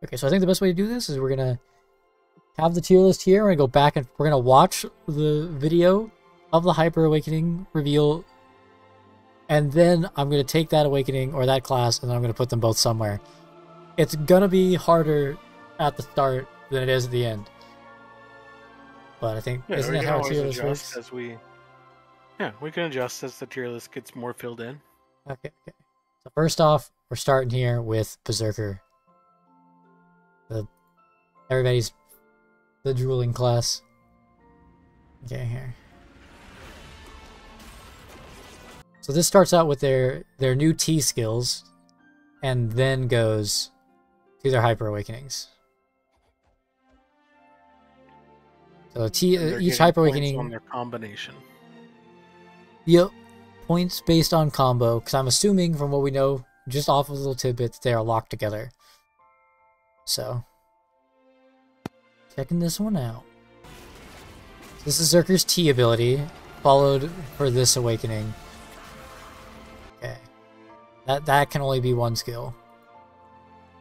Okay, so I think the best way to do this is we're gonna have the tier list here. We're gonna go back and we're gonna watch the video of the Hyper Awakening reveal, and then I'm gonna take that Awakening or that class, and then I'm gonna put them both somewhere. It's gonna be harder at the start than it is at the end, but I think isn't that how a tier list works? We can adjust as the tier list gets more filled in. Okay. So first off, we're starting here with Berserker. Everybody's the drooling class. Okay, here. So this starts out with their new T skills, and then goes to their Hyper Awakenings. So each Hyper Awakening on their combination. Yep, points based on combo. Because I'm assuming from what we know, just off of the little tidbits, they are locked together. So, checking this one out. This is Berserker's T ability, followed for this Awakening. Okay. That can only be one skill.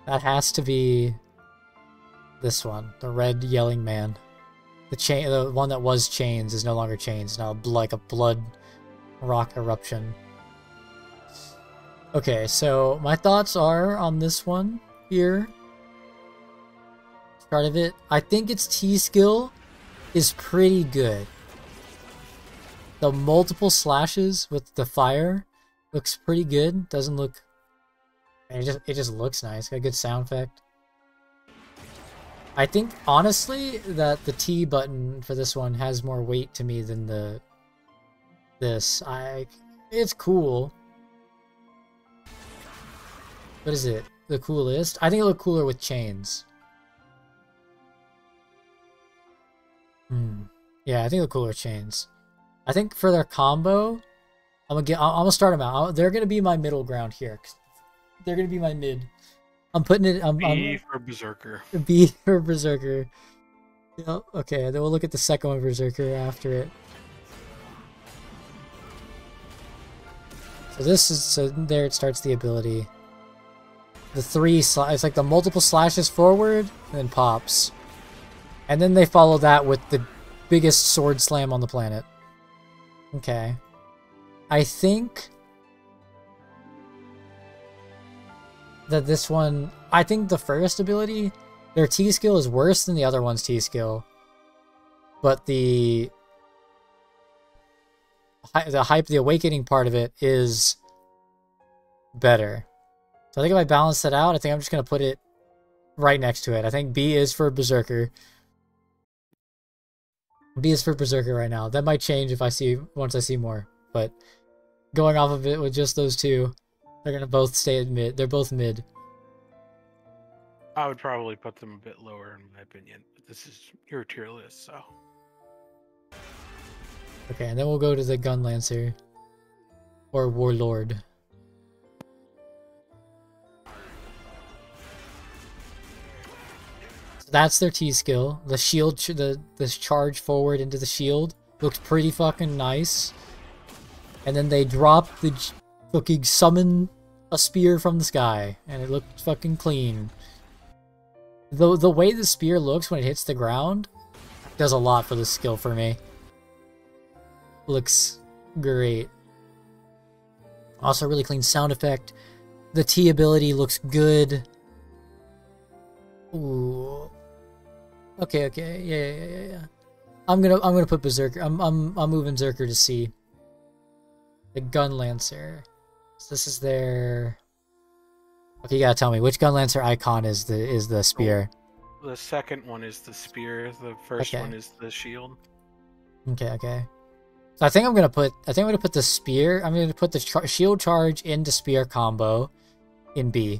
That has to be this one, the red yelling man. The one that was chains is no longer chains, now like a blood rock eruption. Okay, so my thoughts are on this one here. Start of it. I think its T skill is pretty good. The multiple slashes with the fire looks pretty good. Doesn't look... It just looks nice. Got a good sound effect. I think, honestly, that the T button for this one has more weight to me than this. It's cool. What is it? The coolest? I think it looked cooler with chains. Yeah, I think the cooler chains. I think for their combo, I'm gonna start them out. They're gonna be my middle ground here. They're gonna be my mid. I'm putting it. B for Berserker. B for Berserker. Yeah. Okay. Then we'll look at the second one, Berserker, after it. So there it starts the ability. It's like the multiple slashes forward and then pops. And then they follow that with the biggest sword slam on the planet. Okay. I think that this one... I think the first ability, their T skill is worse than the other one's T skill. But the awakening part of it is better. So I think if I balance that out, I think I'm just going to put it right next to it. I think B is for Berserker. B is for Berserker right now. That might change once I see more. But going off of it with just those two, they're going to both stay at mid. They're both mid. I would probably put them a bit lower in my opinion. But this is your tier list, so. Okay, and then we'll go to the Gun Lancer. Or Warlord. That's their T skill. The shield, this charge forward into the shield looks pretty fucking nice. And then they drop the fucking summon a spear from the sky, and it looked fucking clean. The way the spear looks when it hits the ground does a lot for this skill for me. Looks great. Also, really clean sound effect. The T ability looks good. Ooh. Okay, yeah. I'm gonna put Berserker. I'm moving Berserker to C. The Gun Lancer. So this is their... Okay, you gotta tell me which Gun Lancer icon is the spear. The second one is the spear. The first one is the shield. Okay. So I think I'm gonna put the spear. I'm gonna put the shield charge into spear combo in B.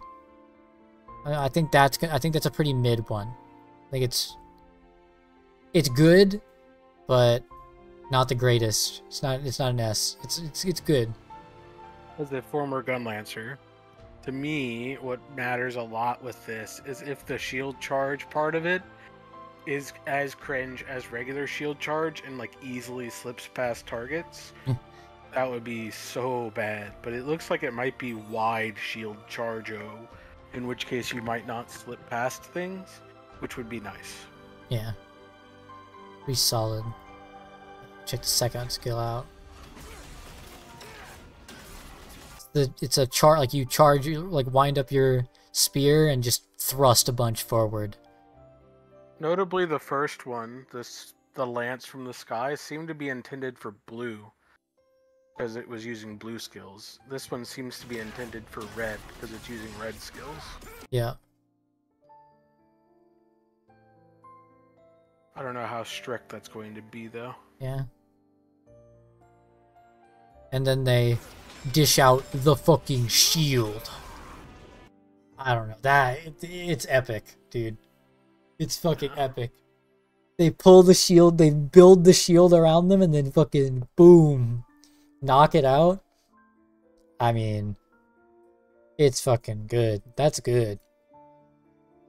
I think that's a pretty mid one. I think it's good, but not the greatest. It's not an S. It's good. As a former Gun Lancer, to me, what matters a lot with this is if the shield charge part of it is as cringe as regular shield charge and like easily slips past targets. That would be so bad. But it looks like it might be wide shield charge-o in which case you might not slip past things, which would be nice. Yeah. Pretty solid. Check the second skill out. It's a chart, like you charge, you like wind up your spear and just thrust a bunch forward. Notably, the first one, the lance from the sky, seemed to be intended for blue, because it was using blue skills. This one seems to be intended for red, because it's using red skills. Yeah. I don't know how strict that's going to be, though. Yeah. And then they dish out the fucking shield. I don't know. It's epic, dude. It's fucking epic. They pull the shield, they build the shield around them, and then fucking boom. Knock it out. I mean, it's fucking good. That's good.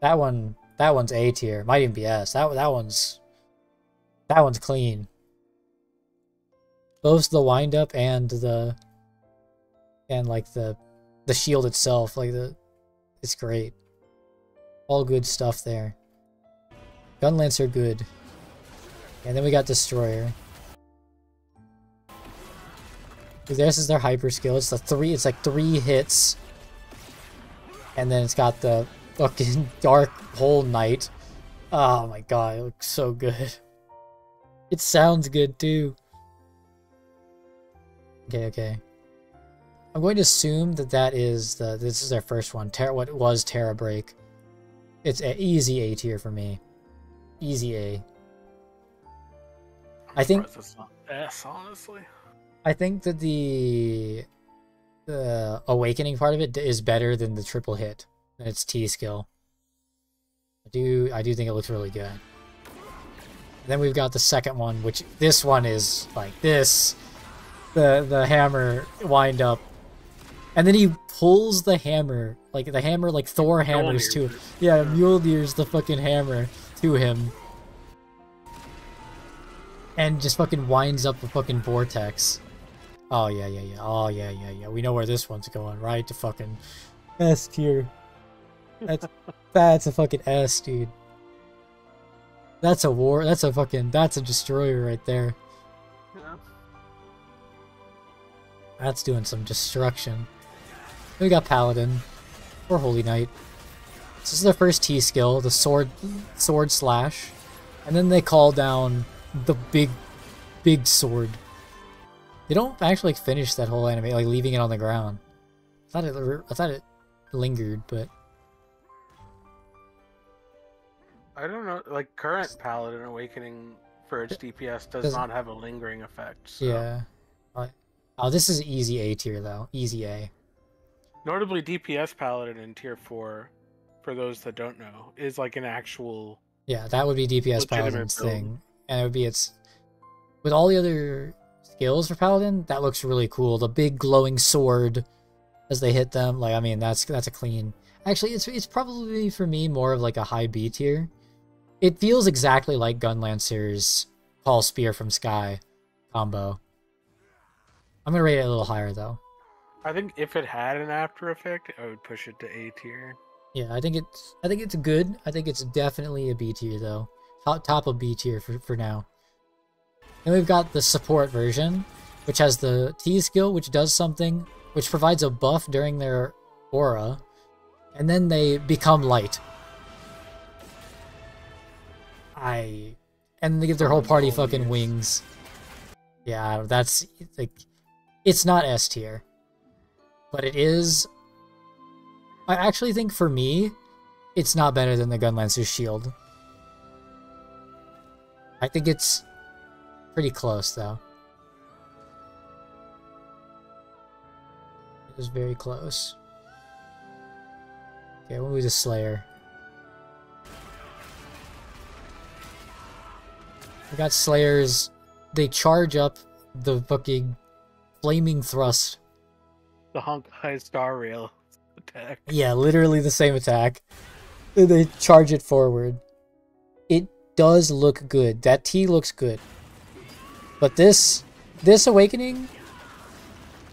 That one's A tier. Might even be S. That one's clean. Both the wind up and the shield itself, it's great. All good stuff there. Gunlancer good. And then we got Destroyer. This is their hyper skill. It's like 3 hits. And then it's got the fucking Dark Hole Knight. Oh my god, it looks so good. It sounds good too. Okay. I'm going to assume that this is their first one. What was Terra Break. It's an easy A tier for me. Easy A. I think it's not S, honestly. I think that the awakening part of it is better than the triple hit. And its T skill. I do think it looks really good. Then we've got the second one, which this one is like this. The hammer wind up. And then he pulls the hammer, like Thor hammers to him. Yeah, Mjolnir's the fucking hammer to him. And just fucking winds up a fucking vortex. Oh yeah. Oh yeah. We know where this one's going, right? To fucking S tier. That's a fucking S, dude. That's a destroyer right there. Yeah. That's doing some destruction. We got Paladin. Or Holy Knight. This is their first T skill, the sword slash. And then they call down the big sword. They don't actually finish that whole anime, like leaving it on the ground. I thought it lingered, but I don't know, like current Paladin Awakening for its DPS does not have a lingering effect. So. Yeah. Oh, this is easy A tier though. Easy A. Notably, DPS Paladin in tier 4, for those that don't know, is like an actual. Yeah, that would be DPS Paladin's thing, and it would be with all the other skills for Paladin. That looks really cool. The big glowing sword as they hit them, like I mean, that's a clean. Actually, it's probably for me more of like a high B tier. It feels exactly like Gunlancer's Paul Spear from Sky combo. I'm gonna rate it a little higher though. I think if it had an after effect, I would push it to A tier. Yeah, I think it's good. I think it's definitely a B tier though. Top of B tier for now. Then we've got the support version, which has the T skill, which does something, which provides a buff during their aura, and then they become light. And they give their whole party fucking wings. Yeah, that's like, it's not S tier. But it is... I actually think for me, it's not better than the Gunlancer's shield. I think it's pretty close, though. It is very close. Okay, we'll move to Slayer. We got Slayers. They charge up the fucking flaming thrust. The Honkai Star Rail attack. Yeah, literally the same attack. And they charge it forward. It does look good. That T looks good. But this Awakening,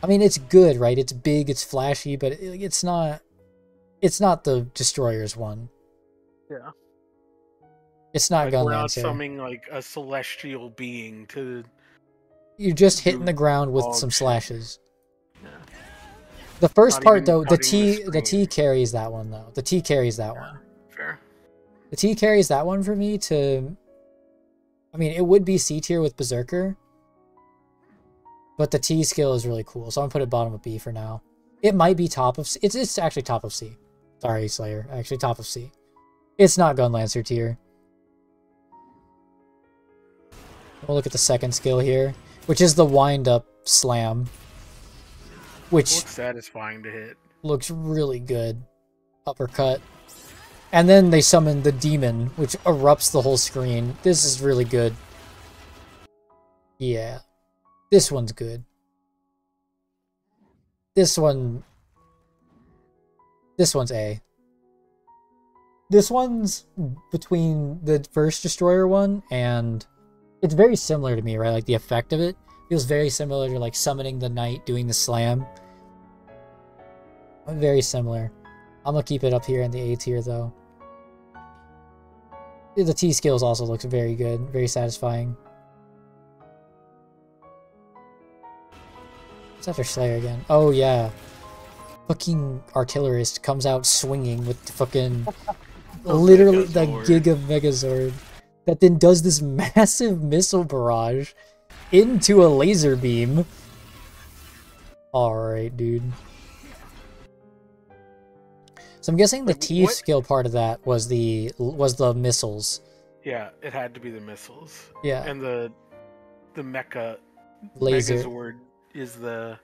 I mean, it's good, right? It's big, it's flashy, but it's not... It's not the Destroyer's one. Yeah. It's not Like we're not Gunlancer. summoning like a celestial being to You're just hitting do the ground with dog some shit. slashes. Yeah. The first Not part even though, the cutting the T screen. carries that one though. The T carries that one. Fair. The T carries that one for me to. I mean, it would be C tier with Berserker, but the T skill is really cool, so I'm gonna put it bottom of B for now. It might be top of C. It's actually top of C. Sorry, Slayer. Actually, top of C. It's not Gunlancer tier. We'll look at the second skill here, which is the wind-up slam, which Looks satisfying to hit. looks really good. Uppercut. And then they summon the demon, which erupts the whole screen. This is really good. Yeah. This one's good. This one's A. This one's between the first Destroyer one and it's very similar to me, right? Like the effect of it feels very similar to like summoning the knight doing the slam. Very similar. I'm gonna keep it up here in the A tier though. The T skills also looks very good, very satisfying. What's after Slayer again? Oh yeah. Fucking artillerist comes out swinging with the fucking literally the Giga Megazord that then does this massive missile barrage into a laser beam. Alright, dude. So I'm guessing the T skill part of that was the missiles. Yeah, it had to be the missiles. Yeah. And the mecha laser Megazord is the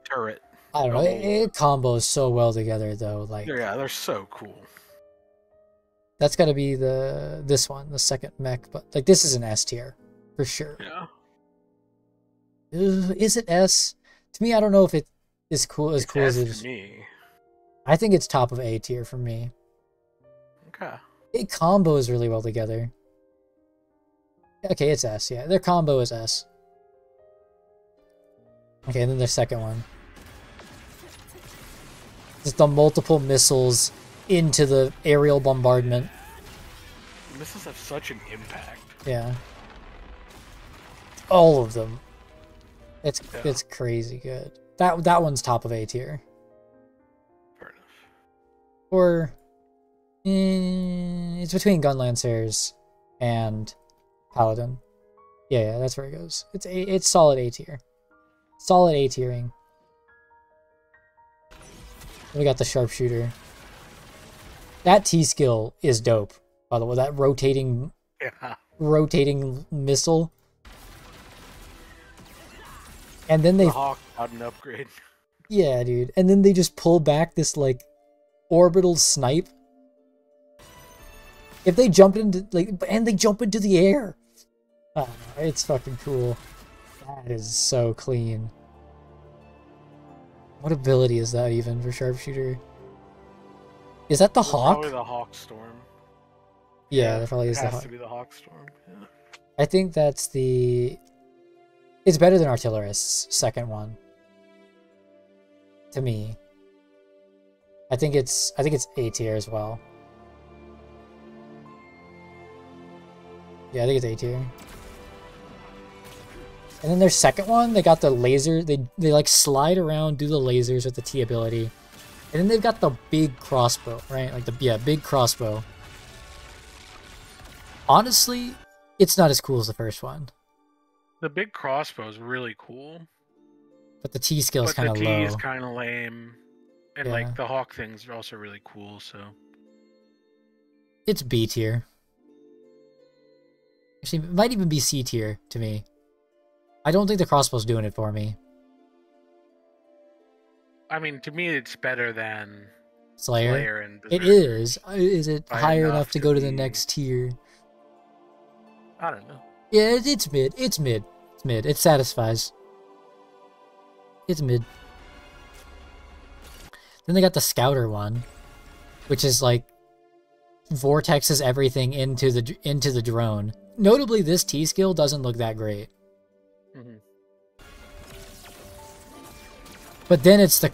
turret. I don't know. It combos so well together though. Like yeah, they're so cool. That's got to be this one, the second mech. But like this is an S tier for sure. Yeah. Is it S? To me, I don't know if it is cool as cool as it is. Me. I think it's top of A tier for me. Okay. It combos really well together. Okay, it's S. Yeah, their combo is S. Okay, and then the second one. Just the multiple missiles into the aerial bombardment. Missiles have such an impact. Yeah. All of them. It's crazy good. That one's top of A tier. Fair enough. Or it's between Gunlancers and Paladin. Yeah, that's where it goes. It's solid A tier. Solid A tiering. We got the sharpshooter. That T skill is dope, by the way. That rotating missile. And then the Hawk got an upgrade. Yeah, dude. And then they just pull back this like orbital snipe. If they jump into they jump into the air. Oh, it's fucking cool. That is so clean. What ability is that even for sharpshooter? Is that the Hawk? Probably the Hawk Storm. Yeah, that probably is the Hawk. It has to be the Hawk Storm. Yeah. I think that's the. It's better than Artillerist's second one. To me. I think it's A tier as well. Yeah, I think it's A tier. And then their second one, they got the laser. They like slide around, do the lasers with the T ability. And then they've got the big crossbow, right? Like big crossbow. Honestly, it's not as cool as the first one. The big crossbow is really cool. But the T skill is kind of low. The T is kind of lame. And like the Hawk things are also really cool, so. It's B tier. Actually, it might even be C tier to me. I don't think the crossbow's doing it for me. I mean, to me, it's better than Slayer and Berserker. It is. Is it higher enough to go to the next tier? I don't know. Yeah, it's mid. It's mid. It's mid. It satisfies. It's mid. Then they got the Scouter one, which is like vortexes everything into the drone. Notably, this T skill doesn't look that great. But then it's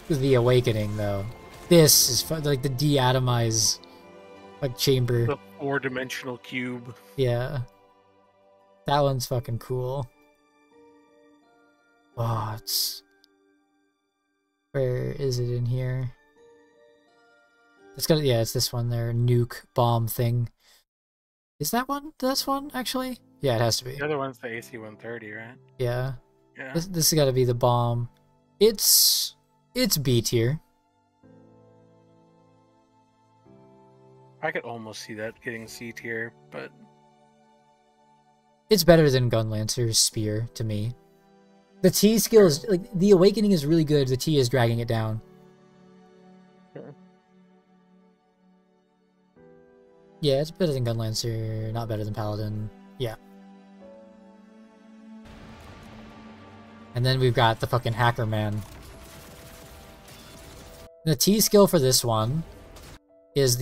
the awakening though. This is like the deatomize like chamber. The 4-dimensional cube. Yeah. That one's fucking cool. Oh, it's... Where is it in here? It's got, yeah, it's this one there, nuke bomb thing. Is that one? This one, actually? Yeah, it has to be. The other one's the AC-130, right? Yeah. Yeah. This has got to be the bomb. It's B tier. I could almost see that getting C tier, but It's better than Gunlancer's spear to me. The T skill is like the awakening is really good. The T is dragging it down. Sure. Yeah, it's better than Gunlancer, not better than Paladin. Yeah. And then we've got the fucking Hacker Man. The T skill for this one is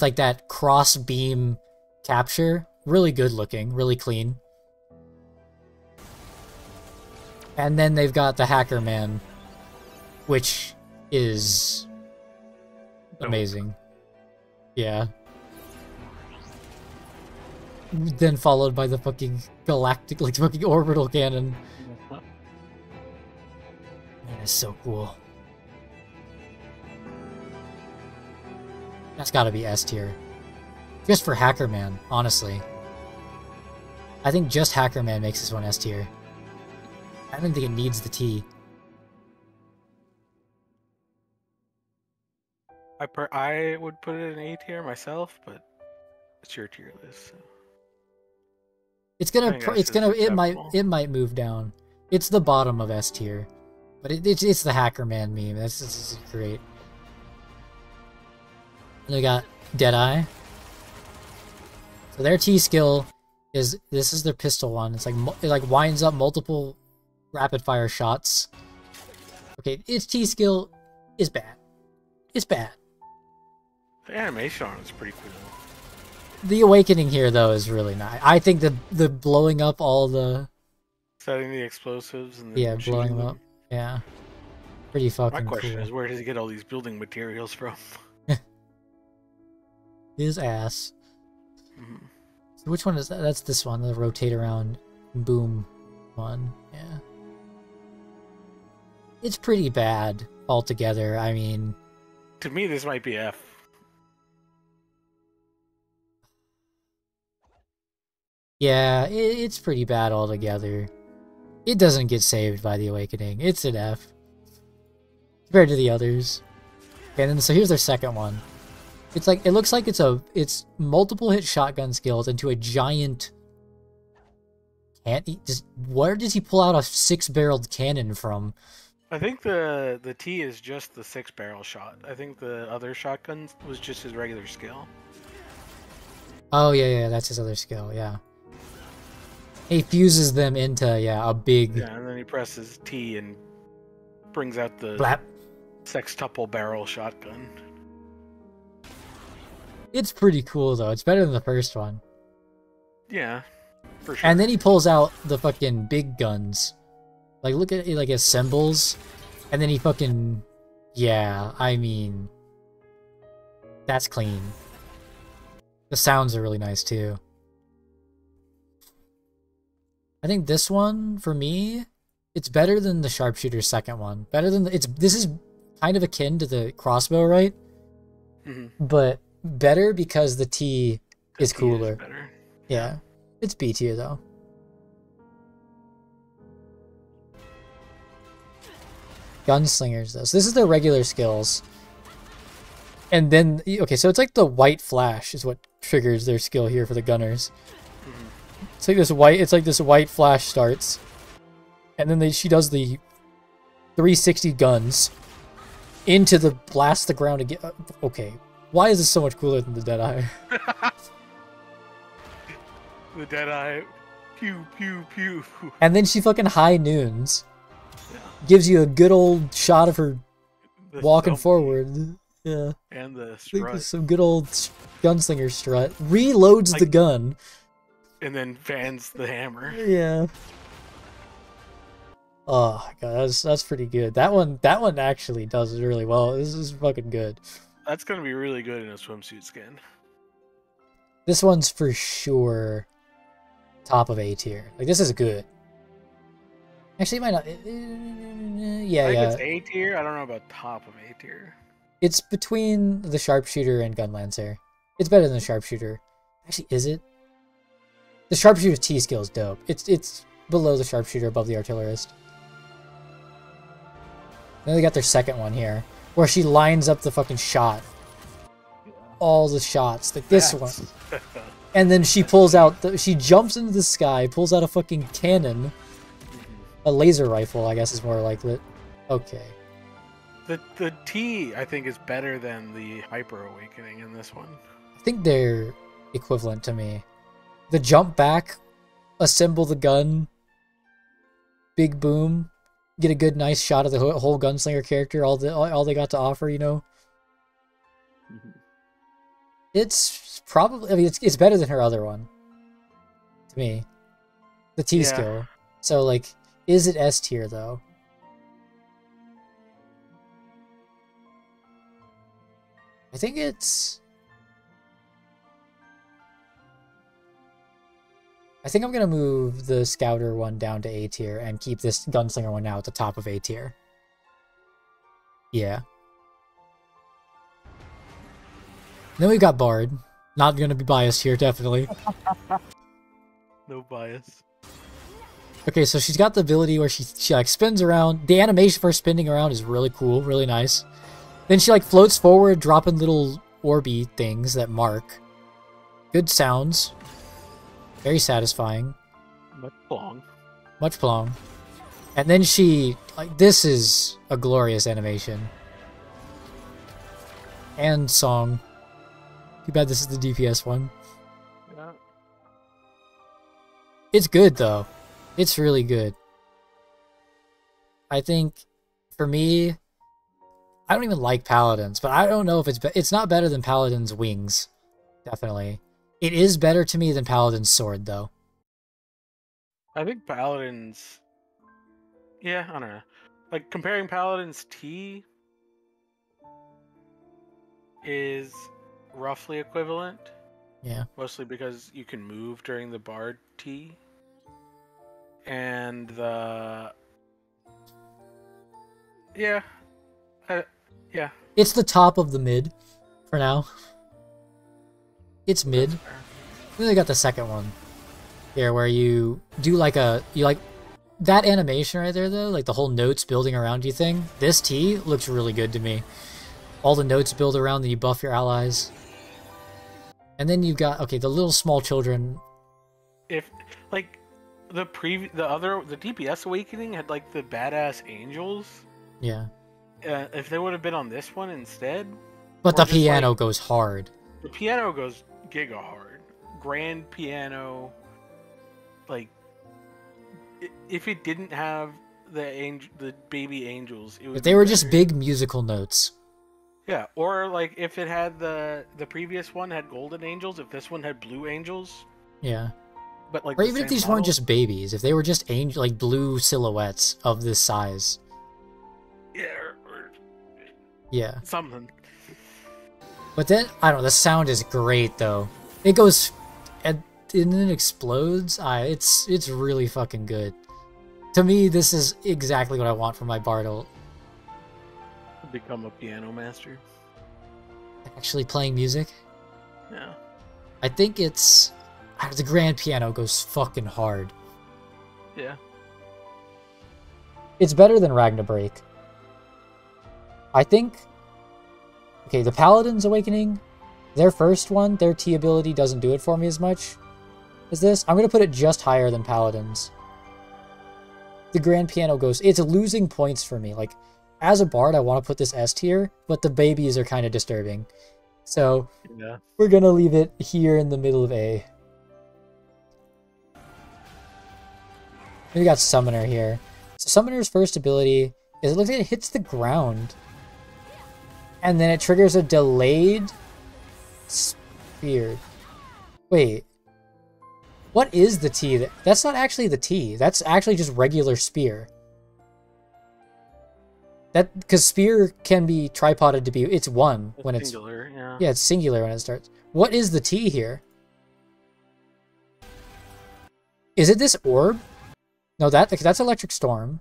like that cross beam capture. Really good looking, really clean. And then they've got the Hacker Man, which is amazing. Yeah. Then followed by the fucking galactic, like fucking orbital cannon. Man, that's so cool. That's gotta be S tier. Just for Hacker Man, honestly. I think just Hacker Man makes this one S tier. I don't think it needs the T. I would put it in A tier myself, but it's your tier list. So. It might move down. It's the bottom of S tier, but it's the Hacker Man meme. This is great. And we got Deadeye. So their T skill is this is their pistol one. It's like it like winds up multiple rapid fire shots. Okay, its T skill is bad. It's bad. The animation on it's pretty cool. The awakening here though is really nice. I think the blowing up all the setting the explosives and then blowing them up. Yeah, pretty fucking cool. My question is, where does he get all these building materials from? His ass. Mm-hmm. So which one is that? That's this one, the rotate around boom one. Yeah. It's pretty bad altogether. I mean, to me, this might be F. Yeah, it's pretty bad altogether. It doesn't get saved by the awakening. It's an F compared to the others. Okay, and then so here's their second one. It's like it looks like it's multiple hit shotgun skills into a giant. Where does he pull out a 6-barreled cannon from? I think the T is just the 6-barrel shot. I think the other shotgun was just his regular skill. Oh yeah, that's his other skill. Yeah. He fuses them into a big. Yeah, and then he presses T and brings out the Blap. sextuple barrel shotgun. It's pretty cool though. It's better than the first one. Yeah, for sure. And then he pulls out the fucking big guns. Like look at it, like his symbols, and then he fucking I mean, that's clean. The sounds are really nice too. I think this one for me, it's better than the sharpshooter's second one. Better than this is kind of akin to the crossbow, right? Mm-hmm. But better because the T is cooler. Better. Yeah, it's B tier though. Gunslingers though. So this is their regular skills. And then okay, so it's like the white flash is what triggers their skill here for the gunners. Mm-hmm. It's like this white flash starts. And then she does the 360 guns into the blast the ground again. Okay. Why is this so much cooler than the Deadeye? The Deadeye, pew, pew, pew. And then she fucking high noons. Yeah. Gives you a good old shot of her walking forward. Yeah. And the strut. Some good old gunslinger strut. Reloads the gun. And then fans the hammer. Yeah. Oh god, that's pretty good. That one actually does it really well. This is fucking good. That's gonna be really good in a swimsuit skin. This one's for sure top of A tier. Like, this is good. Actually, it might not. Yeah, I think yeah. it's A tier. I don't know about top of A tier. It's between the Sharpshooter and Gunlancer. It's better than the Sharpshooter. Actually, is it? The Sharpshooter T skill is dope. It's below the Sharpshooter, above the Artillerist. Then they got their second one here, where she lines up the fucking shot. All the shots, like this one. And then she pulls out, she jumps into the sky, pulls out a fucking cannon. A laser rifle, I guess is more like it. Okay. The T, I think, is better than the Hyper Awakening in this one. I think they're equivalent to me. The jump back, assemble the gun, big boom, get a good nice shot of the whole gunslinger character, all they got to offer, you know. It's probably, I mean, it's better than her other one to me. The T skill. So like, is it S tier though? I think I'm gonna move the Scouter one down to A tier and keep this Gunslinger one now at the top of A tier. Yeah. Then we've got Bard. Not gonna be biased here, definitely. No bias. Okay, so she's got the ability where she like spins around. The animation for spinning around is really cool, really nice. Then she like floats forward, dropping little orby things that mark. Good sounds. Very satisfying. Much plong. Much plong. And then she, like, this is a glorious animation. And song. Too bad this is the DPS one. Yeah. It's good though. It's really good. I think, for me, I don't even like Paladins, but I don't know if it's not better than Paladin's Wings. Definitely. It is better to me than Paladin's Sword, though. I think Paladin's... Yeah, I don't know. Like, comparing Paladin's T is roughly equivalent. Yeah. Mostly because you can move during the Bard T. And the... Yeah. Yeah. It's the top of the mid, for now. It's mid. Then they got the second one. Here, where you do like that animation right there though, like the whole notes building around you thing. This T looks really good to me. All the notes build around, then you buff your allies. And then you've got, okay, the little small children. If, like, the DPS Awakening had, like, the badass angels. Yeah. If they would have been on this one instead. But the piano goes hard. The piano goes giga hard. Grand piano. Like, if it didn't have the baby angels, it would. But they were just big musical notes. Yeah, or like if it had the previous one had golden angels, if this one had blue angels. Yeah. But like, or even if these weren't just babies, if they were just like blue silhouettes of this size. Yeah. Yeah. Something. But then, I don't know, the sound is great though. It goes, and then it explodes. It's really fucking good. To me, this is exactly what I want from my Bard ult. Become a piano master. Actually playing music? Yeah. I think it's... the grand piano goes fucking hard. Yeah. It's better than Ragnarok. I think... Okay, the Paladin's Awakening, their first one, their T ability doesn't do it for me as much as this. I'm going to put it just higher than Paladin's. The grand piano goes... It's losing points for me. Like, as a Bard, I want to put this S tier, but the babies are kind of disturbing. So, yeah. We're going to leave it here in the middle of A. We got Summoner here. So Summoner's first ability is it looks like it hits the ground. And then it triggers a delayed spear. Wait. What is the T? That's not actually the T. That's actually just regular spear. That because spear can be tripoded to be it's one when it's singular, yeah. Yeah, it's singular when it starts. What is the T here? Is it this orb? No, that's Electric Storm.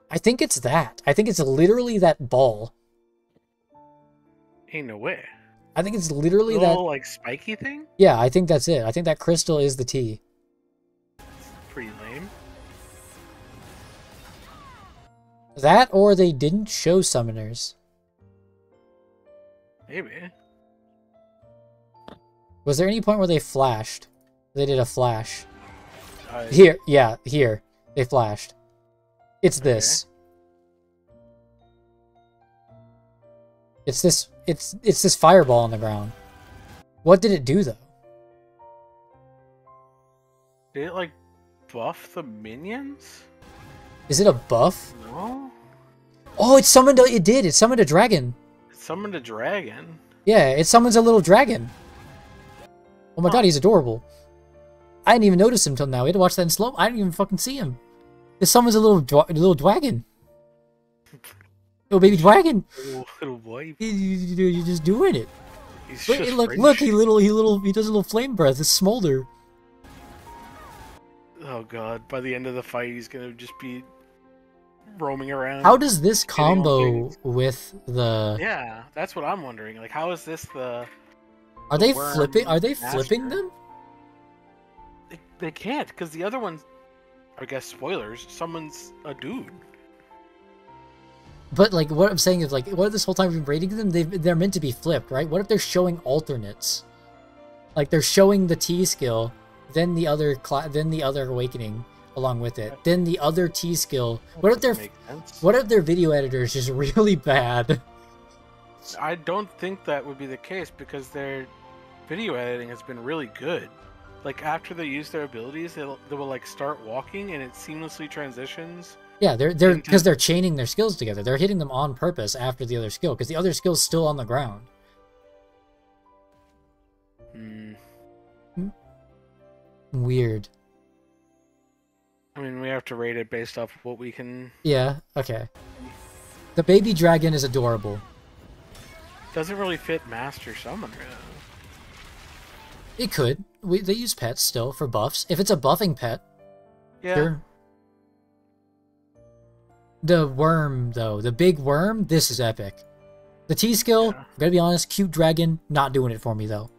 I think it's that. I think it's literally that ball. Ain't no way. I think it's literally The that little, like, spiky thing? Yeah, I think that's it. I think that crystal is the T. Pretty lame. That or they didn't show summoners. Maybe. Was there any point where they flashed? They did a flash. I- Here, yeah, here. They flashed. It's this. It's this fireball on the ground. What did it do though? Did it, like, buff the minions? Is it a buff? No? Oh, it summoned a, it did. It summoned a dragon. It summoned a dragon. Yeah, it summons a little dragon. Oh my god, he's adorable. I didn't even notice him till now. We had to watch that in slow. I didn't even fucking see him. It summons a little dragon. Little baby dragon. Little boy. You're just doing it. He's Look, just look, French. he does a little flame breath. It's smolder. Oh god, by the end of the fight, he's gonna just be roaming around. How does this getting all combo big. with the? Yeah, that's what I'm wondering. Like, how is this the... Are they worm flipping? Are they master? flipping them? They can't, because the other one, I guess, spoilers, summons a dude. But like, what I'm saying is like, what this whole time we've been rating them, they're meant to be flipped, right? What if they're showing alternates? Like they're showing the T skill, then the other awakening along with it, then the other T skill. What if their video editor is just really bad? I don't think that would be the case because their video editing has been really good. Like after they use their abilities, they will like start walking and it seamlessly transitions. Yeah, they're because they're chaining their skills together. They're hitting them on purpose after the other skill because the other skill's still on the ground. Weird. I mean, we have to rate it based off of what we can. Yeah. Okay. The baby dragon is adorable. Doesn't really fit Master Summoner. It could. They use pets still for buffs. If it's a buffing pet, Yeah. sure. The worm, though, the big worm, this is epic. The T skill, Yeah. I'm gonna be honest, cute dragon, not doing it for me though.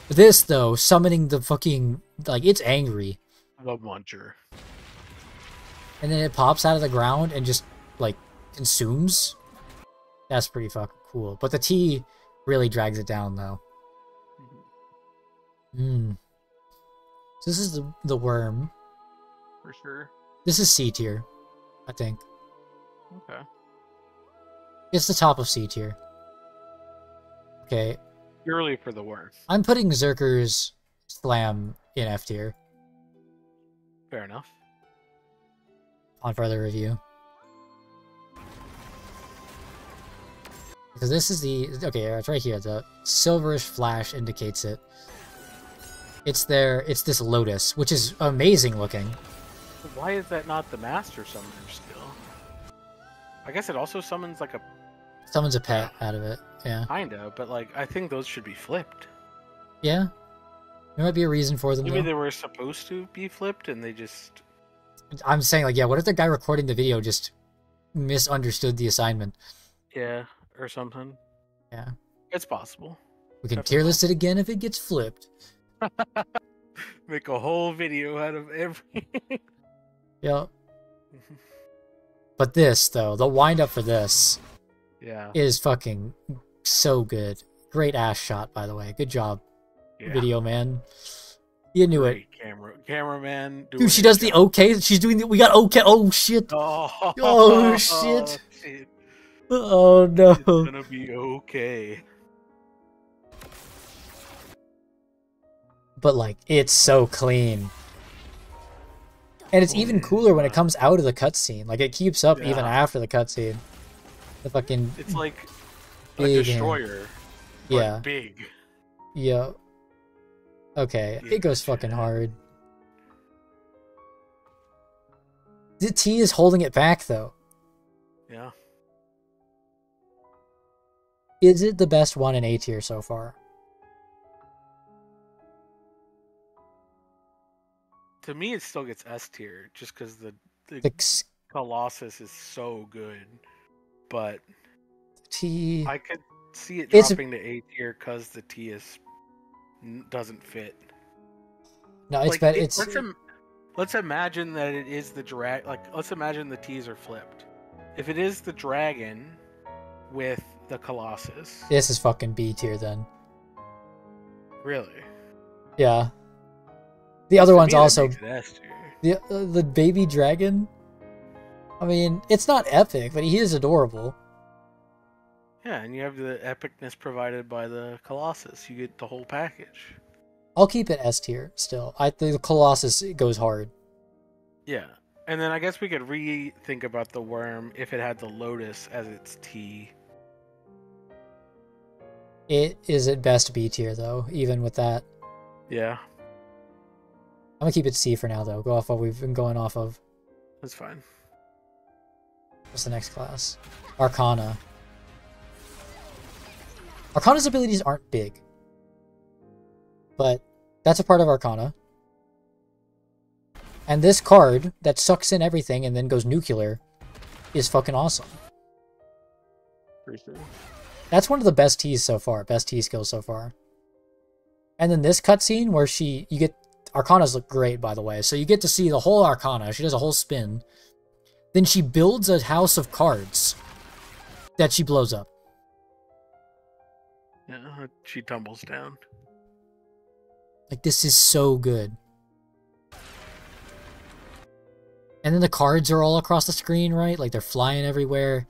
This though, summoning the fucking like it's angry, The Muncher. and then it pops out of the ground and just like consumes. That's pretty fucking cool. But the T really drags it down though. So this is the worm. For sure. This is C tier, I think. Okay. It's the top of C tier. Okay, Purely for the worm. I'm putting Berserker's Slam in F tier Fair enough. on further review. Because this is okay, it's right here. The silverish flash indicates it. It's this lotus, which is amazing looking. Why is that not the Master Summoner skill? I guess it also summons like a Summons a pet out of it. Yeah. kinda, but like I think those should be flipped. Yeah. There might be a reason for them Maybe though. they were supposed to be flipped and they just I'm saying like, yeah, what if the guy recording the video just misunderstood the assignment? or something. Yeah. It's possible. We can Definitely. tier list it again if it gets flipped. Make a whole video out of every Yeah. But this though, the wind up for this Yeah. is fucking so good. Great ass shot, by the way. Good job, Yeah. video man. You knew it. Great cameraman. Dude, she does the okay. She's doing the. We got okay. Oh shit. Oh, Oh, shit. shit. Oh no. It's gonna be okay. But like, it's so clean. And it's even cooler when it comes out of the cutscene. Like it keeps up even Yeah. after the cutscene. The fucking It's like a big hand. destroyer. But Yeah. big. Yeah. Okay, Yeah, it goes fucking yeah. hard. The T is holding it back, though. Yeah. Is it the best one in A tier so far? To me, it still gets S tier just because the Colossus is so good. But T. I could see it It's dropping to A tier because the T is doesn't fit. no, it's better. It's let's imagine that it is the let's imagine the T's are flipped. If it is the dragon with the Colossus, this is fucking B tier then. Really? Yeah. The other one's also S the baby dragon. I mean, it's not epic, but he is adorable. Yeah, and you have the epicness provided by the Colossus. You get the whole package. I'll keep it S tier still. I think the Colossus goes hard. Yeah. And then I guess we could rethink about the worm if it had the Lotus as its T. It is at best B tier though, even with that. Yeah. I'm gonna keep it C for now though. Go off what we've been going off of. That's fine. What's the next class? Arcana. Arcana's abilities aren't big. But that's a part of Arcana. And this card that sucks in everything and then goes nuclear is fucking awesome. Appreciate it. That's one of the best T's so far. Best T skills so far. And then this cutscene where you get... Arcanas look great, by the way. So you get to see the whole Arcana. She does a whole spin. Then she builds a house of cards that she blows up. Yeah, she tumbles down. Like, this is so good. And then the cards are all across the screen, right? Like, they're flying everywhere.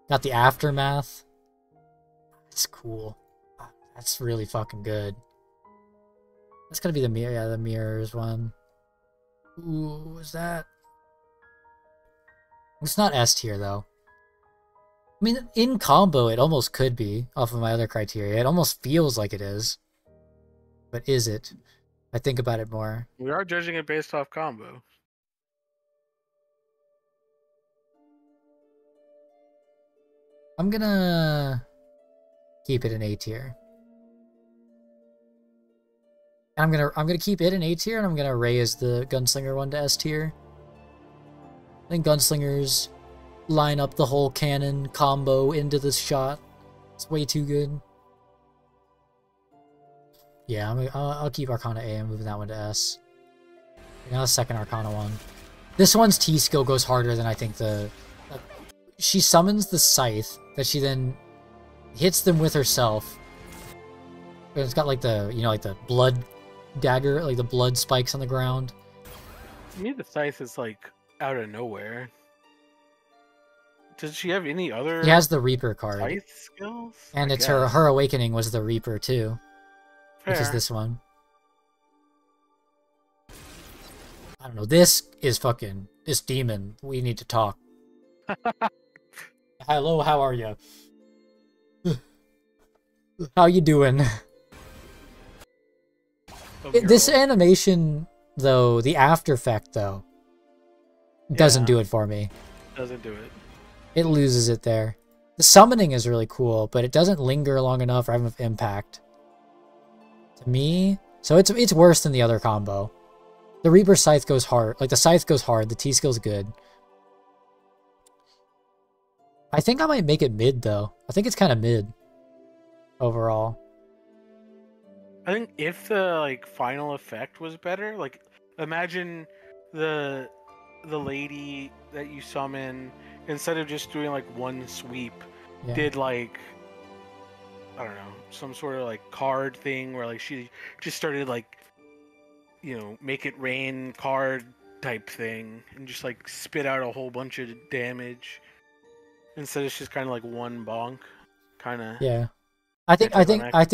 Got the aftermath. That's cool. That's really fucking good. That's gotta be the mirror. Yeah, the mirrors one. Ooh, is that? It's not S tier, though. I mean, in combo, it almost could be, off of my other criteria. It almost feels like it is. But is it? I think about it more. We are judging it based off combo. I'm gonna keep it in A tier. I'm gonna keep it in A tier, and I'm gonna raise the Gunslinger one to S tier. I think Gunslingers line up the whole cannon combo into this shot. It's way too good. Yeah, I'll keep Arcana A and moving that one to S. Now the second Arcana one. This one's T skill goes harder than I think the... she summons the Scythe that she then hits them with herself. It's got like the, you know, like the blood dagger, like the blood spikes on the ground. To me, the Scythe is like out of nowhere. Does she have any other? She has the Reaper card. Scythe skills? And it's her awakening was the Reaper too. Fair. Which is this one. I don't know. This is fucking... this demon. We need to talk. Hello, how are you? How you doing? This animation, though, the after effect, though, doesn't do it for me. Doesn't do it. It loses it there. The summoning is really cool, but it doesn't linger long enough or have enough impact. To me, so it's worse than the other combo. The Reaper Scythe goes hard. Like, the Scythe goes hard. The T-skill's good. I think I might make it mid, though. I think it's kind of mid. Overall. I think if the, like, final effect was better, like, imagine the lady that you summon, instead of just doing, like, one sweep, did, like, I don't know, some sort of, like, card thing where, like, she just started, like, you know, make it rain card type thing, and just, like, spit out a whole bunch of damage, instead it's just kind of like one bonk, kind of. Yeah. I think I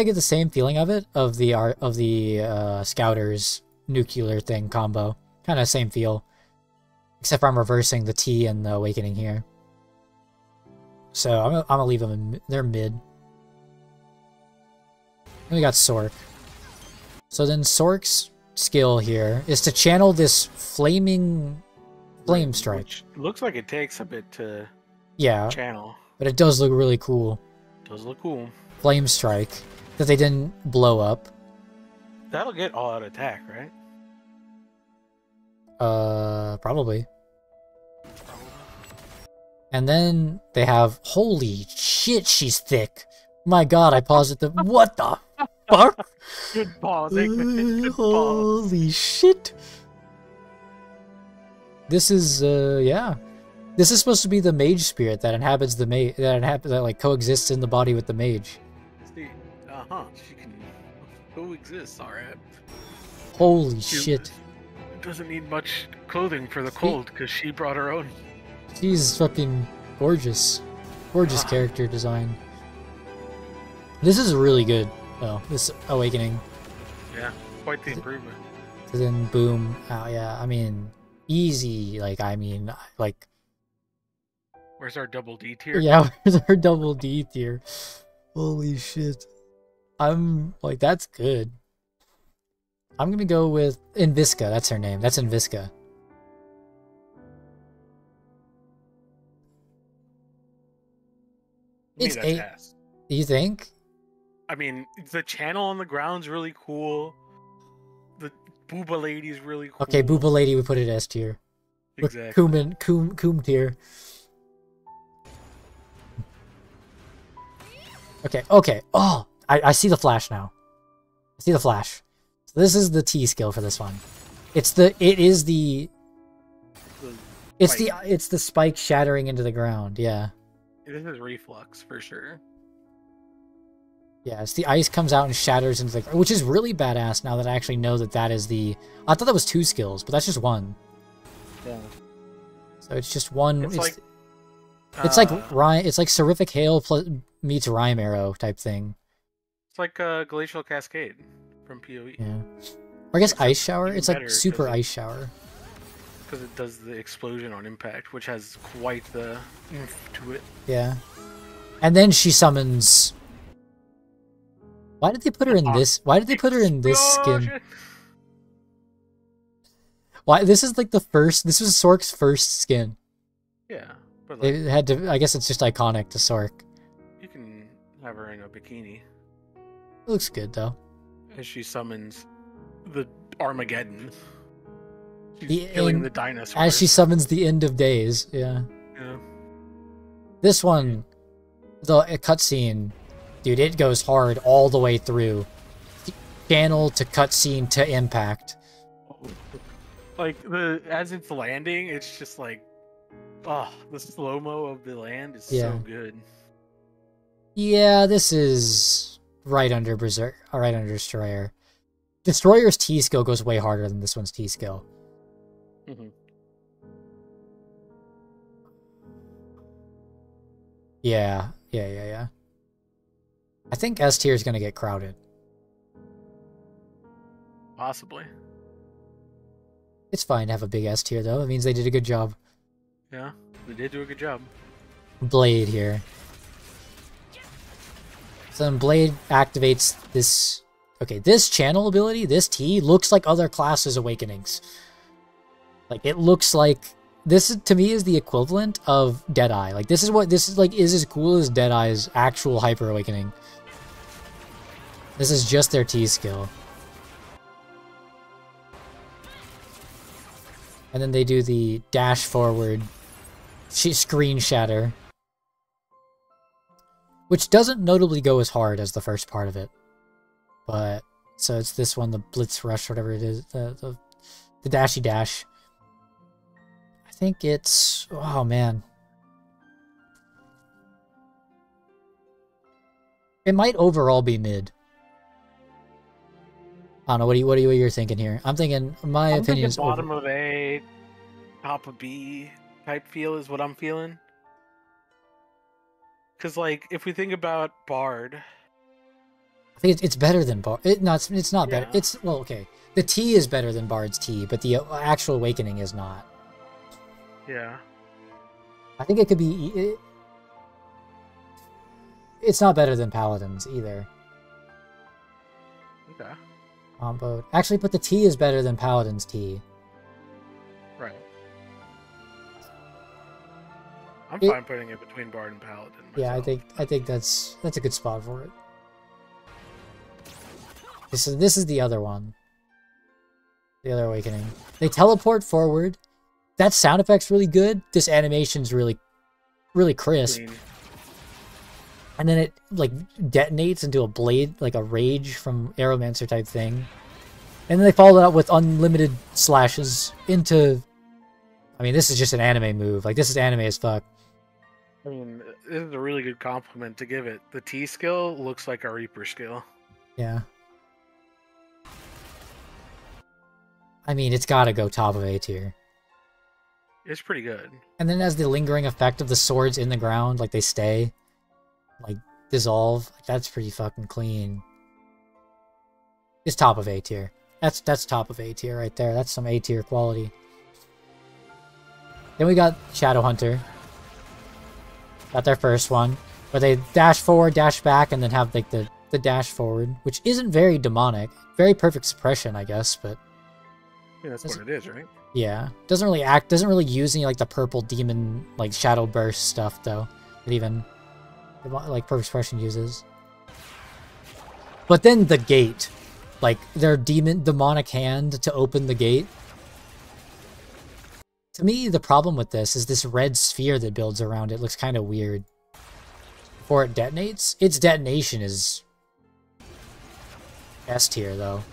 get the same feeling of it, of the Scouters nuclear thing combo. Kind of same feel. Except for I'm reversing the T and the Awakening here. So I'm gonna leave them they're mid. And we got Sork. So then Sork's skill here is to channel this flame strike. Which looks like it takes a bit to channel. But it does look really cool. Does look cool. Flame strike that they didn't blow up. That'll get all out attack, right? Probably. And then they have, holy shit, she's thick. My god, I paused at the, what the fuck? Good pause, Eggman. Good pause. Holy shit. This is, yeah. This is supposed to be the mage spirit that inhabits the that like coexists in the body with the mage. See, she can coexist, alright. Holy shit. Doesn't need much clothing for the cold because she brought her own. She's fucking gorgeous. Gorgeous character design. This is really good, though. This Awakening. Yeah, quite the improvement. So then, boom. Oh, yeah, I mean, easy. Like, Where's our double D tier? Yeah, where's our double D tier? Holy shit. I'm, like, that's good. I'm gonna go with Invisca. That's her name. That's Invisca. It's ass. You think? I mean, the channel on the ground's really cool. The Booba Lady's really cool. Okay, Booba Lady, we put it S tier. Exactly. Coom tier. Okay. Oh, I see the flash now. I see the flash. So this is the T skill for this one. It's the spike shattering into the ground. Yeah. This is reflux for sure. Yeah, it's the ice comes out and shatters into the ground, which is really badass now that I actually know that is the... I thought that was 2 skills, but that's just 1. Yeah. So it's just 1... It's like Seraphic Hail meets Rhyme Arrow type thing. It's like Glacial Cascade from PoE. Yeah. Or I guess Ice Shower? It's like Super Ice Shower. Because it does the explosion on impact, which has quite the oomph to it. Yeah. And then she summons... Why did they put her in this? Why did they put her in this skin? Why? This is like the first... This was Sork's first skin. Yeah. But like, they had to... I guess it's just iconic to Sork. You can have her in a bikini. It looks good, though. As she summons the Armageddon. She's killing the dinosaurs. As she summons the end of days, yeah. Yeah. This one, the cutscene, dude, it goes hard all the way through. Channel to cutscene to impact. Like, as it's landing, it's just like, the slow-mo of the land is so good. Yeah, this is right under Berserker, right under Destroyer. Destroyer's T skill goes way harder than this one's T skill. Mm-hmm. Yeah. I think S tier is going to get crowded. Possibly. It's fine to have a big S tier, though. It means they did a good job. Yeah, they did do a good job. Blade here. So then Blade activates this... Okay, this channel ability, this T, looks like other classes' awakenings. Like, it looks like... This, to me, is the equivalent of Deadeye. Like, this is as cool as Deadeye's actual Hyper Awakening. This is just their T skill. And then they do the dash forward screen shatter. Which doesn't notably go as hard as the first part of it. But, so it's this one, the Blitz Rush, whatever it is. The dashy dash. I think it's... Oh, man. It might overall be mid. I don't know, what are you thinking here? I'm thinking, my opinion is... bottom of A, top of B type feel is what I'm feeling. Because, like, if we think about Bard... I think it's better than Bard. It's not better. It's, well, okay. The T is better than Bard's T, but the actual Awakening is not. Yeah. I think it could be... It's not better than Paladins, either. Okay. comboed. Actually, but the T is better than Paladin's T. Right. I'm fine putting it between Bard and Paladin. Myself. Yeah, I think that's a good spot for it. This is the other one. The other awakening. They teleport forward. That sound effect's really good. This animation's really crisp. Clean. And then it like detonates into a blade, like a rage from Aeromancer type thing. And then they follow that up with unlimited slashes into... I mean, this is just an anime move. Like, this is anime as fuck. I mean, this is a really good compliment to give it. The T skill looks like a Reaper skill. Yeah. I mean, it's gotta go top of A tier. It's pretty good. And then as the lingering effect of the swords in the ground, like they stay, like dissolve, that's pretty fucking clean. It's top of A tier. That's top of A tier right there. That's some A tier quality. Then we got Shadow Hunter. Got their first one, where they dash forward, dash back, and then have like the dash forward, which isn't very demonic. Very perfect suppression, I guess, but Yeah, that's what it is, right? yeah. Doesn't really use any like the purple demon like shadow burst stuff though. That even like perfect suppression uses. But then the gate. Like their demonic hand to open the gate. To me, the problem with this red sphere that builds around it looks kind of weird. Before it detonates, its detonation is S tier though.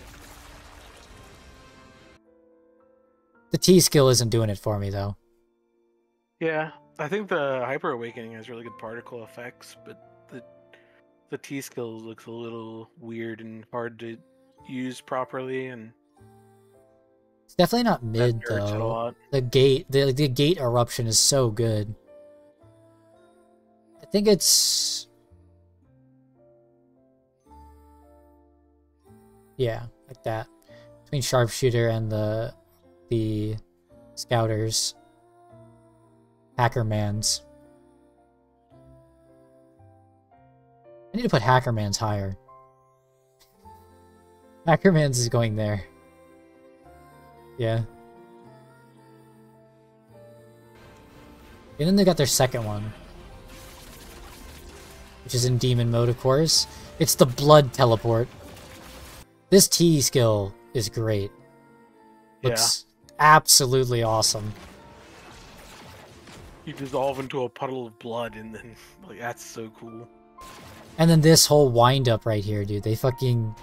The T skill isn't doing it for me though. Yeah, I think the Hyper Awakening has really good particle effects, but the T skill looks a little weird and hard to use properly, and It's definitely not mid that hurts it a though. lot. The gate eruption is so good. I think it's yeah, like that. Between sharpshooter and the scouters. Hackerman's. I need to put Hackerman's higher. Hackerman's is going there. Yeah. And then they got their second one. Which is in demon mode, of course. It's the blood teleport. This T skill is great. Looks absolutely awesome. You dissolve into a puddle of blood, and then like that's so cool. And then this whole wind up right here, dude. They fucking...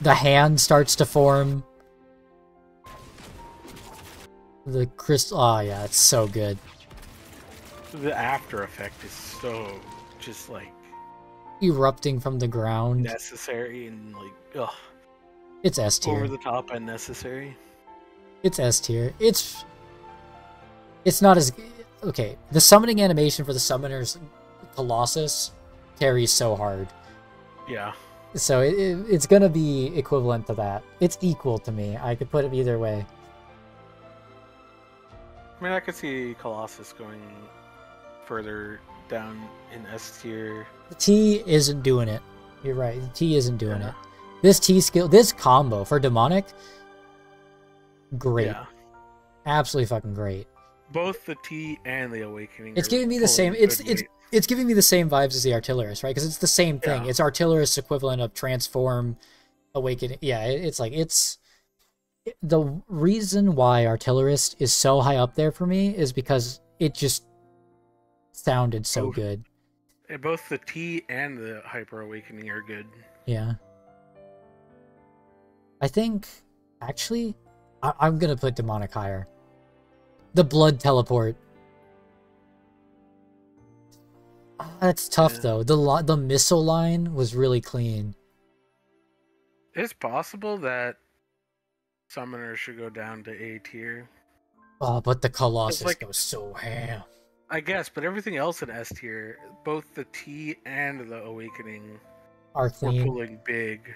The hand starts to form. The crystal... Oh, yeah, it's so good. The after effect is so just like Erupting from the ground. necessary and like ugh, It's S tier. over the top and necessary. It's S tier. It's not as... Okay, the summoning animation for the summoner's Colossus carries so hard. Yeah. So it's gonna be equivalent to that. It's equal to me. I could put it either way. I mean, I could see Colossus going further down in S tier. The T isn't doing it. You're right. The T isn't doing it. This T skill, this combo for demonic, great. Yeah. Absolutely fucking great. Both the T and the Awakening. It's are giving me the pulling same. good weight. It's giving me the same vibes as the Artillerist, right? Because it's the same thing. Yeah. It's Artillerist's equivalent of Transform, Awakening. Yeah, it's like the reason why Artillerist is so high up there for me is because it just sounded so good. And both the T and the Hyper Awakening are good. Yeah. I think, actually, I'm gonna put Demonic higher. The blood teleport. That's tough though. The missile line was really clean. It's possible that Summoner should go down to A tier. Oh, but the Colossus like- goes so ham. I guess, but everything else in S tier, both the T and the Awakening Are were clean. pulling big.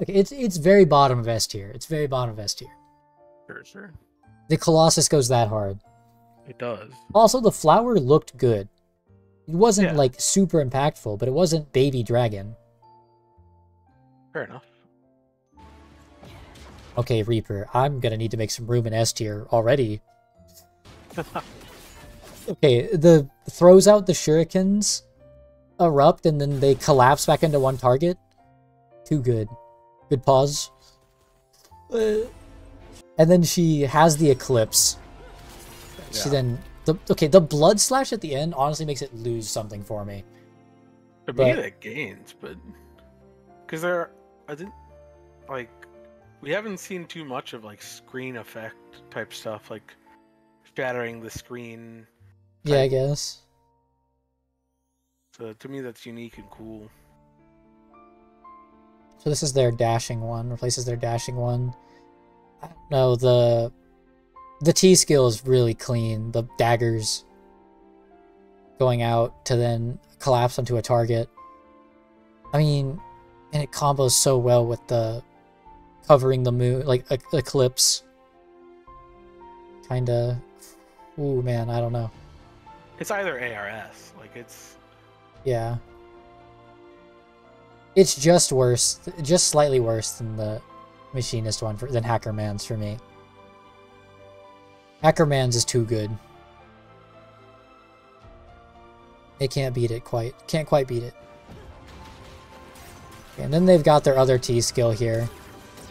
Okay, it's very bottom of S tier. It's very bottom of S tier. Sure. The Colossus goes that hard. It does. Also, the flower looked good. It wasn't Yeah. like super impactful, but it wasn't Baby Dragon. Fair enough. Okay, Reaper, I'm gonna need to make some room in S tier already. Okay, the throws out the shurikens, erupt, and then they collapse back into one target. Too good. Good pause. And then she has the eclipse. She then the blood slash at the end honestly makes it lose something for me. To me, that gains, but because I didn't like we haven't seen too much of like screen effect type stuff, like shattering the screen. Yeah, I guess. So to me, that's unique and cool. So this is their dashing one. Replaces their dashing one. I don't know, the T skill is really clean. The daggers going out to then collapse onto a target. I mean, and it combos so well with the covering the moon, like eclipse. Kinda. Ooh, man, I don't know. It's either ARS, like it's. Yeah. It's just worse, just slightly worse than the machinist one, than Hacker Man's for me. Hacker Man's is too good. They can't beat it quite. Can't quite beat it. Okay, and then they've got their other T skill here,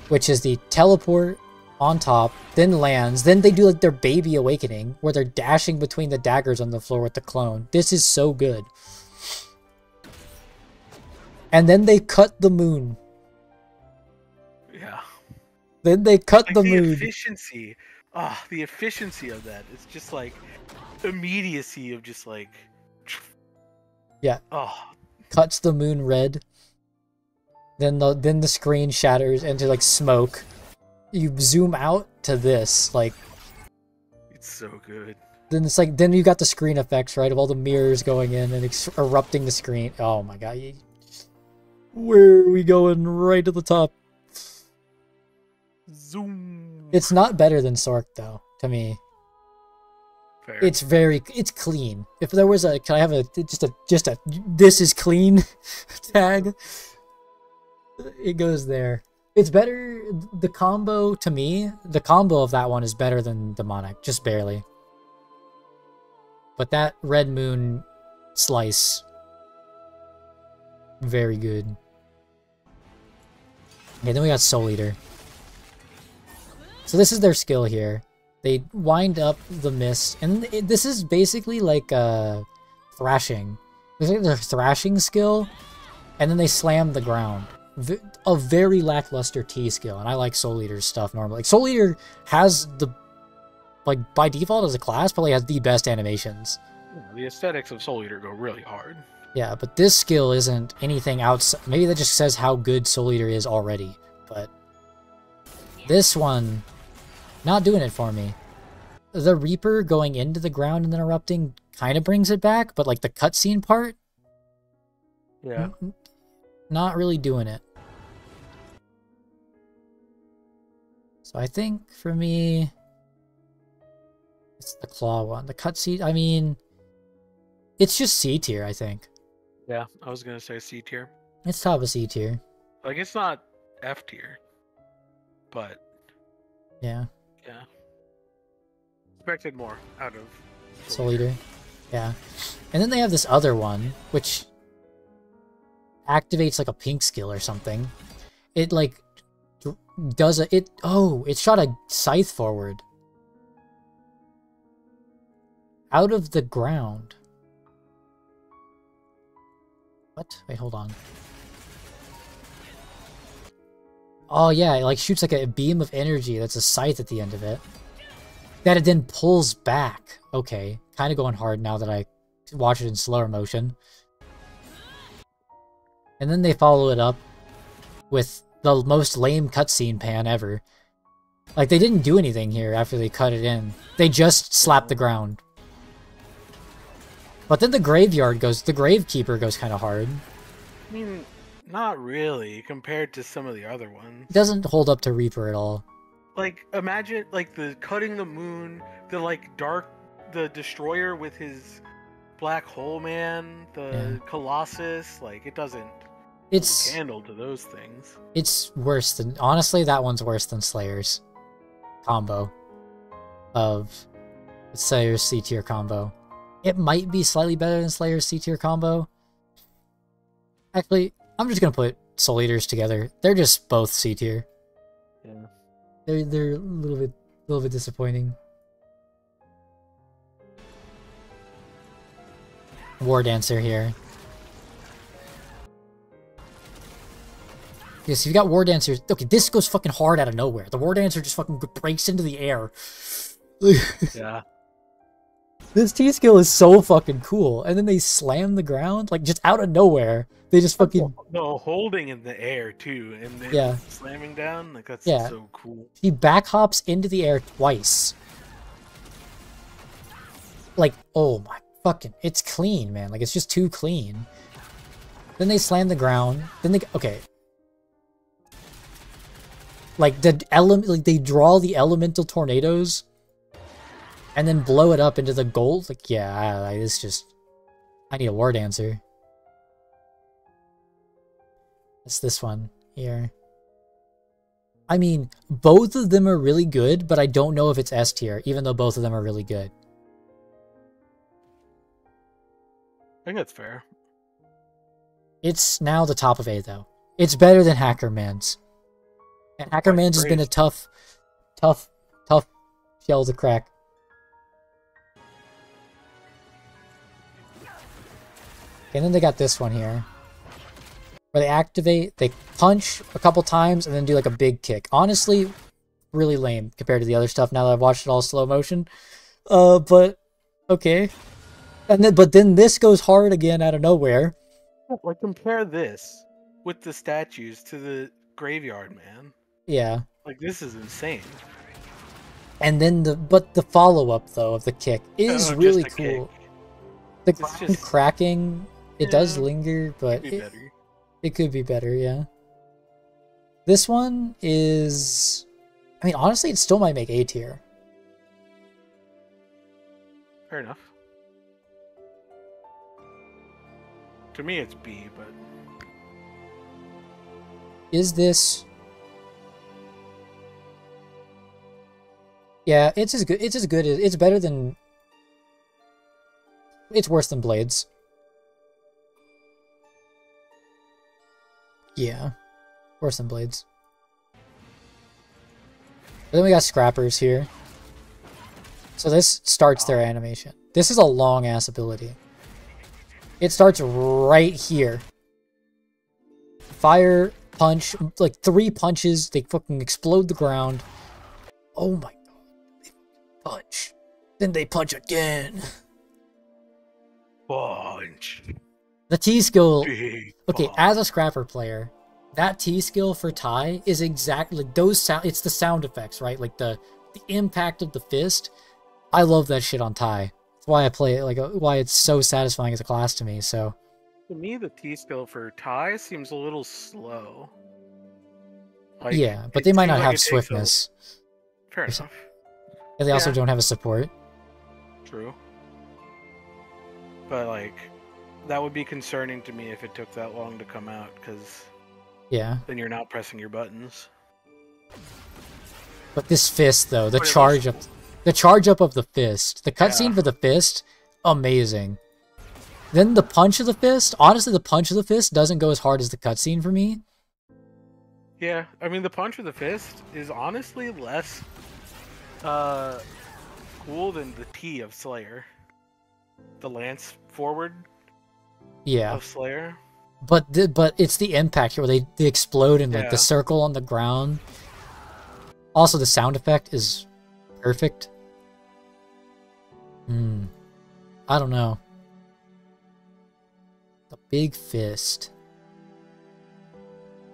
which is the teleport on top, then lands, then they do like their baby awakening, where they're dashing between the daggers on the floor with the clone. This is so good. And then they cut the moon. Yeah. Then they cut like the the moon. Efficiency. Ah, the efficiency of that. It's just like immediacy of just like. Yeah. Oh. Cuts the moon red. Then the screen shatters into like smoke. You zoom out to this, like. It's so good. Then it's like, then you got the screen effects, right, of all the mirrors going in and erupting the screen. Oh my god. Where are we going? Right to the top. Zoom. It's not better than Sork though, to me. Fair. It's clean. If there was can I have just a this is clean tag? It goes there. It's better, the combo, to me, the combo of that one is better than Demonic, just barely. But that Red Moon slice, very good. Okay, then we got Soul Eater. So this is their skill here. They wind up the mist, and this is basically like thrashing. It's like their thrashing skill, and then they slam the ground. A very lackluster T skill, and I like Soul Eater's stuff normally. Like, Soul Eater has the, like, by default as a class, probably has the best animations. The aesthetics of Soul Eater go really hard. Yeah, but this skill isn't anything outside. Maybe that just says how good Soul Eater is already, but this one, not doing it for me. The Reaper going into the ground and then erupting kind of brings it back, but like the cutscene part, yeah, not really doing it. So I think for me, it's the claw one. The cutscene, I mean, it's just C tier, I think. Yeah, I was gonna say C tier. It's top of C tier. Like, it's not F tier, but yeah. Expected more out of Soul Eater. Yeah. And then they have this other one, which activates like a pink skill or something. It like does it shot a scythe forward out of the ground. What? Wait, hold on. Oh yeah, it like shoots like a beam of energy that's a scythe at the end of it. That it then pulls back. Okay, kind of going hard now that I watch it in slower motion. And then they follow it up with the most lame cutscene pan ever. Like, they didn't do anything here after they cut it in. They just slapped the ground. But then the Gravekeeper goes kind of hard. I mean, not really, compared to some of the other ones. It doesn't hold up to Reaper at all. Like, imagine, like, the cutting the moon, the Destroyer with his Black Hole Man, the Colossus, like, it doesn't It's candle to those things. It's worse than, honestly, that one's worse than Slayer's combo of Slayer's C tier combo. It might be slightly better than Slayer's C tier combo. Actually, I'm just gonna put Soul Eaters together. They're just both C tier. Yeah. They're a little bit disappointing. War Dancer here. Yeah, so you got War Dancer. Okay, this goes fucking hard out of nowhere. The War Dancer just fucking breaks into the air. Yeah. This T-skill is so fucking cool. And then they slam the ground, like, just out of nowhere. They just fucking... No, holding in the air, too. And then yeah. slamming down. Like, that's so cool. He back hops into the air twice. Like, oh my fucking... It's clean, man. Like, it's just too clean. Then they slam the ground. Then they... Okay. Like, they draw the elemental tornadoes and then blow it up into the gold. Like, yeah, it's just... I need a War Dancer. It's this one here. I mean, both of them are really good, but I don't know if it's S tier, even though both of them are really good. I think that's fair. It's now the top of A, though. It's better than Hackerman's. And Hackerman's has been a tough shell to crack. And then they got this one here, where they activate, they punch a couple times, and then do like a big kick. Honestly, really lame compared to the other stuff now that I've watched it all slow motion. But okay. But then this goes hard again out of nowhere. Like, compare this with the statues to the graveyard, man. Yeah. Like, this is insane. And then the follow-up, though, of the kick is really cool. The ground cracking, it does linger, but it could be better, yeah. This one is... I mean, honestly, it still might make A tier. Fair enough. To me, it's B, but... Is this... Yeah, it's as good. It's as good as... It's better than... It's worse than Blades. Yeah. Worse than Blades. But then we got Scrappers here. So this starts their animation. This is a long-ass ability. It starts right here. Fire, punch, like 3 punches, they fucking explode the ground. Oh my god. They punch. Then they punch again. Punch. The T-skill... Big Okay, punch. as a Scrapper player, that T-skill for Tai is exactly... Like, those sound... It's the sound effects, right? Like, the impact of the fist. I love that shit on Tai. That's why I play it, like, why it's so satisfying as a class to me, so... To me, the T-skill for Tai seems a little slow. Like, yeah, but they might not seems have it takes swiftness. Fair enough. And they also don't have a support. True. But, like, that would be concerning to me if it took that long to come out, because Yeah. then you're not pressing your buttons. But this fist, though, the charge up of the fist, the cutscene for the fist, amazing. Then the punch of the fist, honestly, the punch of the fist doesn't go as hard as the cutscene for me. Yeah, I mean, the punch of the fist is honestly less cool than the T of Slayer. The lance forward of Slayer. But it's the impact here where they explode in like the circle on the ground. Also, the sound effect is perfect. I don't know. The big fist.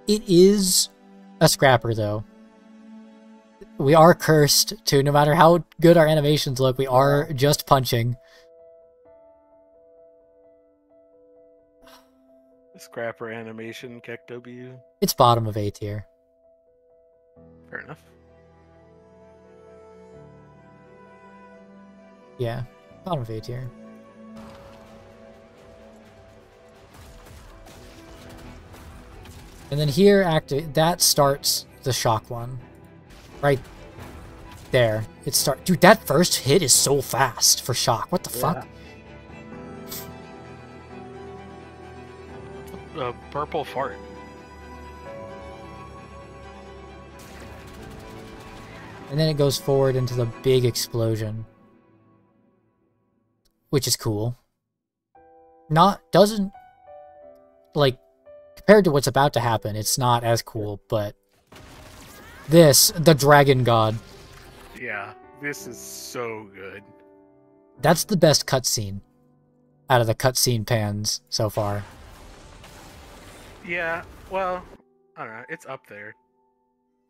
It is a Scrapper, though. We are cursed to, no matter how good our animations look, we are just punching. Scrapper animation, Keck W. It's bottom of A tier. Fair enough. Yeah, bottom of A tier. And then here, that starts the shock one. Right there. Dude, that first hit is so fast for shock. What the fuck? A purple fart. And then it goes forward into the big explosion. Which is cool. Doesn't, like, compared to what's about to happen, it's not as cool, but the Dragon God. Yeah, this is so good. That's the best cutscene out of the cutscene pans so far. Yeah, well, I don't know, it's up there.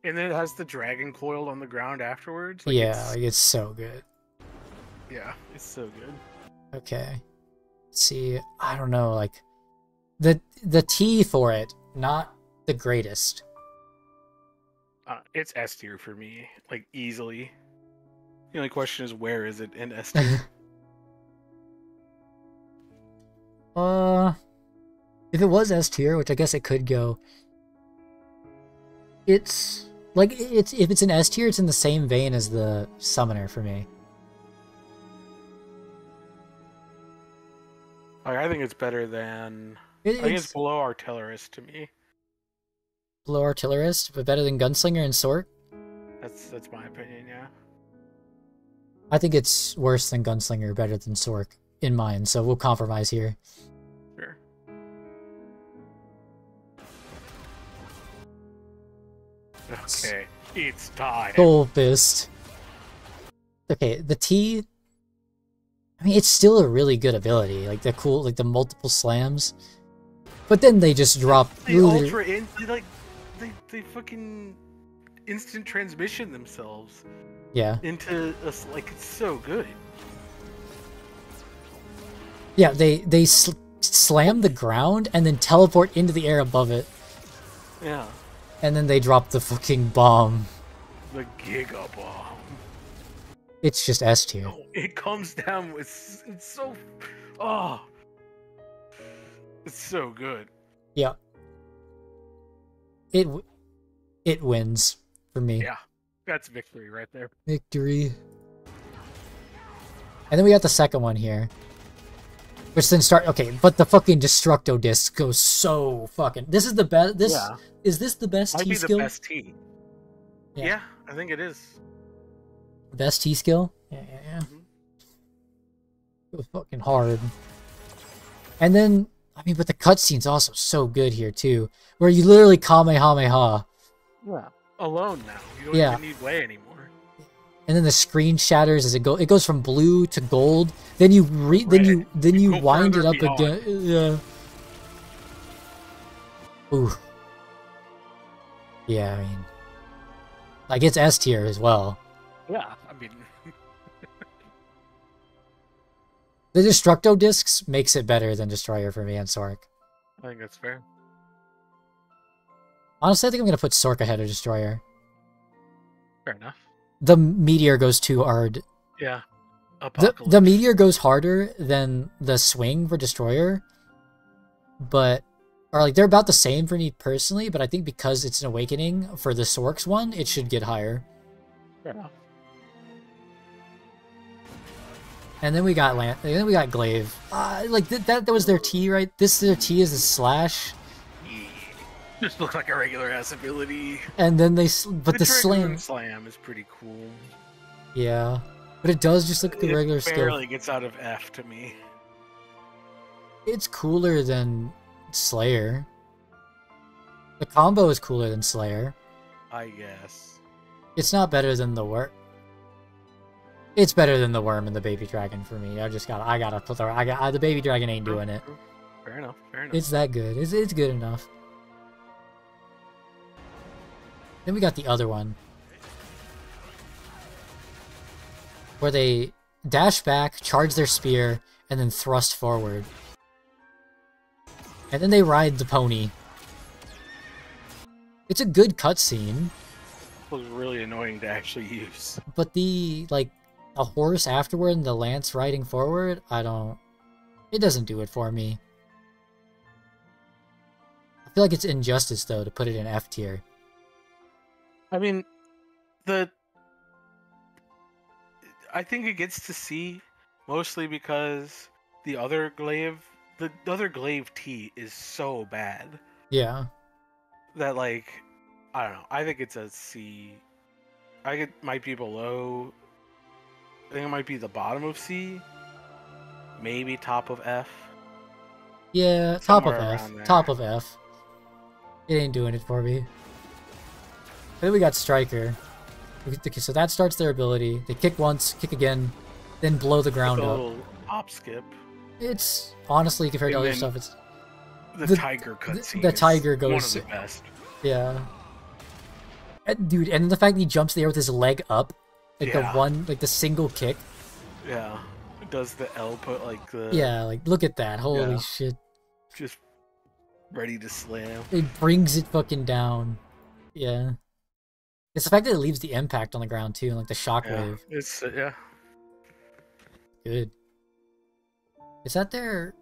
And then it has the dragon coiled on the ground afterwards. Like it's so good. Yeah, it's so good. Okay. Let's see, I don't know, like, the T for it, not the greatest. It's S tier for me, like, easily. The only question is, where is it in S tier? If it was S tier, which I guess it could go, if it's an S tier, it's in the same vein as the Summoner for me. I think it's better than... I think it's below Artillerist to me. Below Artillerist, but better than Gunslinger and Sork? That's my opinion, yeah. I think it's worse than Gunslinger, better than Sork, in mine, so we'll compromise here. Sure. Okay, it's time. Soul Fist. Okay, the T... I mean, it's still a really good ability, like the multiple slams. But then they just drop... They fucking instant transmission themselves. Yeah. Into us, like, it's so good. Yeah, they slam the ground and then teleport into the air above it. Yeah. And then they drop the fucking bomb. The Giga Bomb. It's just S tier. No, it comes down with... It's so... Oh. It's so good. Yeah. It wins for me. Yeah. That's victory right there. Victory. And then we got the second one here. Which then okay, but the fucking Destructo Disc goes so fucking... This is the best... Is this the best T skill? Might be the best T. Yeah, I think it is. Best T skill? Yeah. Mm-hmm. It was fucking hard. And then, I mean, but the cutscene's also so good here, too. Where you literally Kamehameha. Yeah. Alone now. You don't even need way anymore. And then the screen shatters as it goes from blue to gold. Then you wind it up again. Yeah. Ooh. Yeah, I mean, like, it's S tier as well. Yeah, I mean, the Destructo Discs makes it better than Destroyer for me and Sork. I think that's fair. Honestly, I think I'm gonna put Sork ahead of Destroyer. Fair enough. The meteor goes too hard. Yeah. The meteor goes harder than the swing for Destroyer, but they're about the same for me personally. But I think because it's an awakening for the Sork's one, it should get higher. Fair enough. And then we got Glaive. Like that was their T, right? Their T is a slash. Just looks like a regular ass ability. And then the slam is pretty cool. Yeah, but it does just look like a regular skill. It barely gets out of F to me. It's cooler than Slayer. The combo is cooler than Slayer. I guess. It's not better than the Worm. It's better than the Worm and the Baby Dragon for me. The Baby Dragon ain't doing it. Fair enough. It's that good. It's good enough. Then we got the other one. Where they dash back, charge their spear, and then thrust forward. And then they ride the pony. It's a good cutscene. It was really annoying to actually use. But a horse afterward and the lance riding forward, it doesn't do it for me. feel like it's injustice though to put it in F tier. I mean, I think it gets to C mostly because the other glaive T is so bad. Yeah. That like, I don't know. I think it's a C. I think it might be below. I think it might be the bottom of C. Maybe top of F. Yeah, Somewhere top of F. around there. Top of F. It ain't doing it for me. Then we got Striker. Okay, so that starts their ability. They kick once, kick again, then blow the ground With a up. little hop skip. It's honestly compared to And other then stuff, it's The tiger cutscene. the tiger goes one of the best. Yeah. Dude, and the fact that he jumps there with his leg up, like Yeah. the single kick. Yeah. It does the L put like the Yeah, like look at that. Holy Yeah. shit. just ready to slam. It brings it fucking down. Yeah. It's the fact that it leaves the impact on the ground too, and like the shockwave. Yeah. It's yeah. Good. Is that their...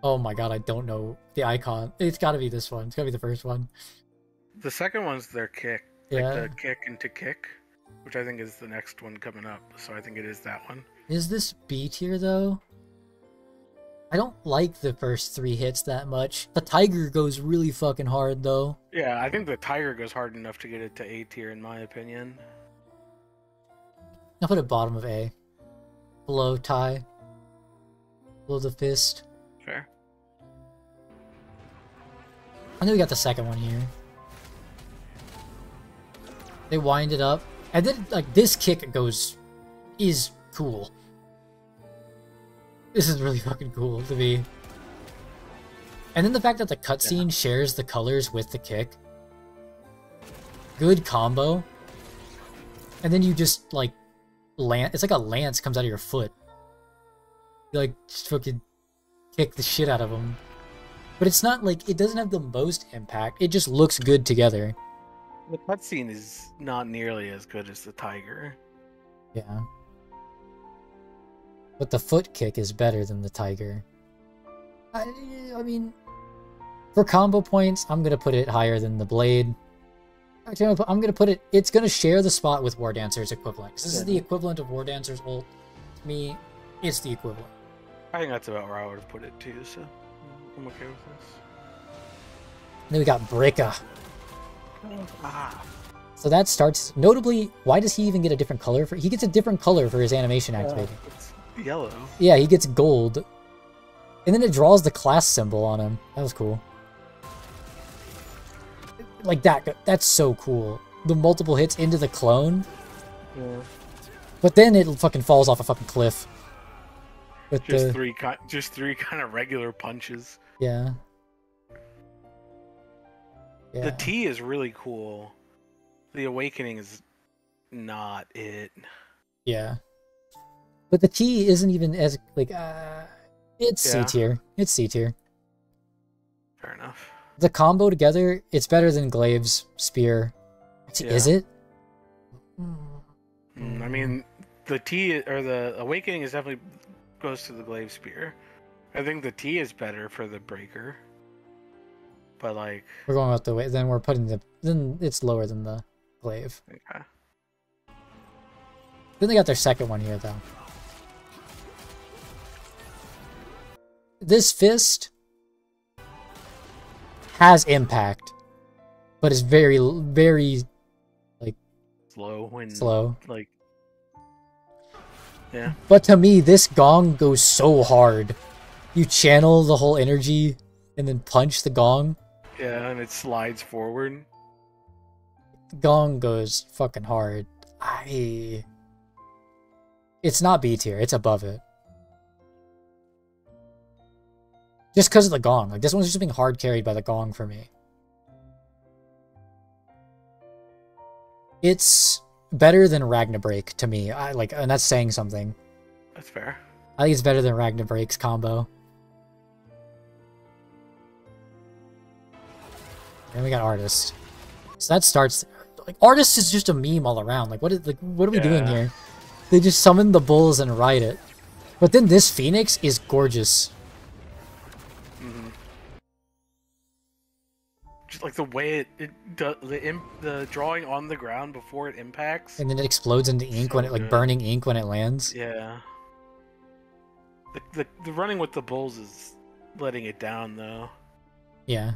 Oh my god, I don't know the icon. It's gotta be this one. It's gotta be the first one. The second one's their kick. Yeah. Like the kick into kick, which I think is the next one coming up. So I think it is that one. Is this B tier though? I don't like the first 3 hits that much. The tiger goes really fucking hard though. Yeah, I think the tiger goes hard enough to get it to A tier in my opinion. I'll put it bottom of A. Below tie. Below the fist. Fair. I think we got the second one here. They wind it up. And then, like, this kick is cool. This is really fucking cool to me. And then the fact that the cutscene shares the colors with the kick. Good combo. And then you just, like, it's like a lance comes out of your foot. You, like, just fucking kick the shit out of them. But it's not, like, it doesn't have the most impact. It just looks good together. The cutscene is not nearly as good as the tiger. Yeah. But the foot kick is better than the tiger. I mean, for combo points, I'm going to put it higher than the blade. Actually, I'm going to put it... It's going to share the spot with War Dancer's equivalent. 'Cause this is the equivalent of War Dancer's ult. To me, it's the equivalent. I think that's about where I would have put it too, so I'm okay with this. Then we got Breaker. Ah. So that starts... Notably, why does he even get a different color? He gets a different color for his animation activating. It's yellow. Yeah, he gets gold. And then it draws the class symbol on him. That was cool. Like that's so cool. The multiple hits into the clone. Yeah. But then it fucking falls off a fucking cliff. With Just three kind of regular punches. Yeah. Yeah. The T is really cool. The Awakening is not it. Yeah. But the T isn't even as like it's C tier. It's C tier. Fair enough. The combo together, it's better than Glaive's spear. Actually, is it? I mean, the T or the Awakening is definitely goes to the Glaive spear. I think the T is better for the Breaker. But like we're going out the way. Then we're putting then it's lower than the Glaive. Okay. Then they got their second one here though. This fist has impact, but it's very, very like slow. Like, yeah. But to me, this gong goes so hard. You channel the whole energy and then punch the gong. Yeah, and it slides forward. The gong goes fucking hard. It's not B tier. It's above it. Just because of the gong. Like, this one's just being hard carried by the gong for me. It's better than Ragnabreak to me. And that's saying something. That's fair. I think it's better than Ragnabreak's combo. And we got Artist. So that starts... Like, Artist is just a meme all around. Like, what are we doing here? They just summon the bulls and ride it. But then this Phoenix is gorgeous. just like the way the drawing on the ground before it impacts. And then it explodes into ink So when it, like, good. burning ink when it lands. Yeah. The running with the bulls is letting it down, though. Yeah.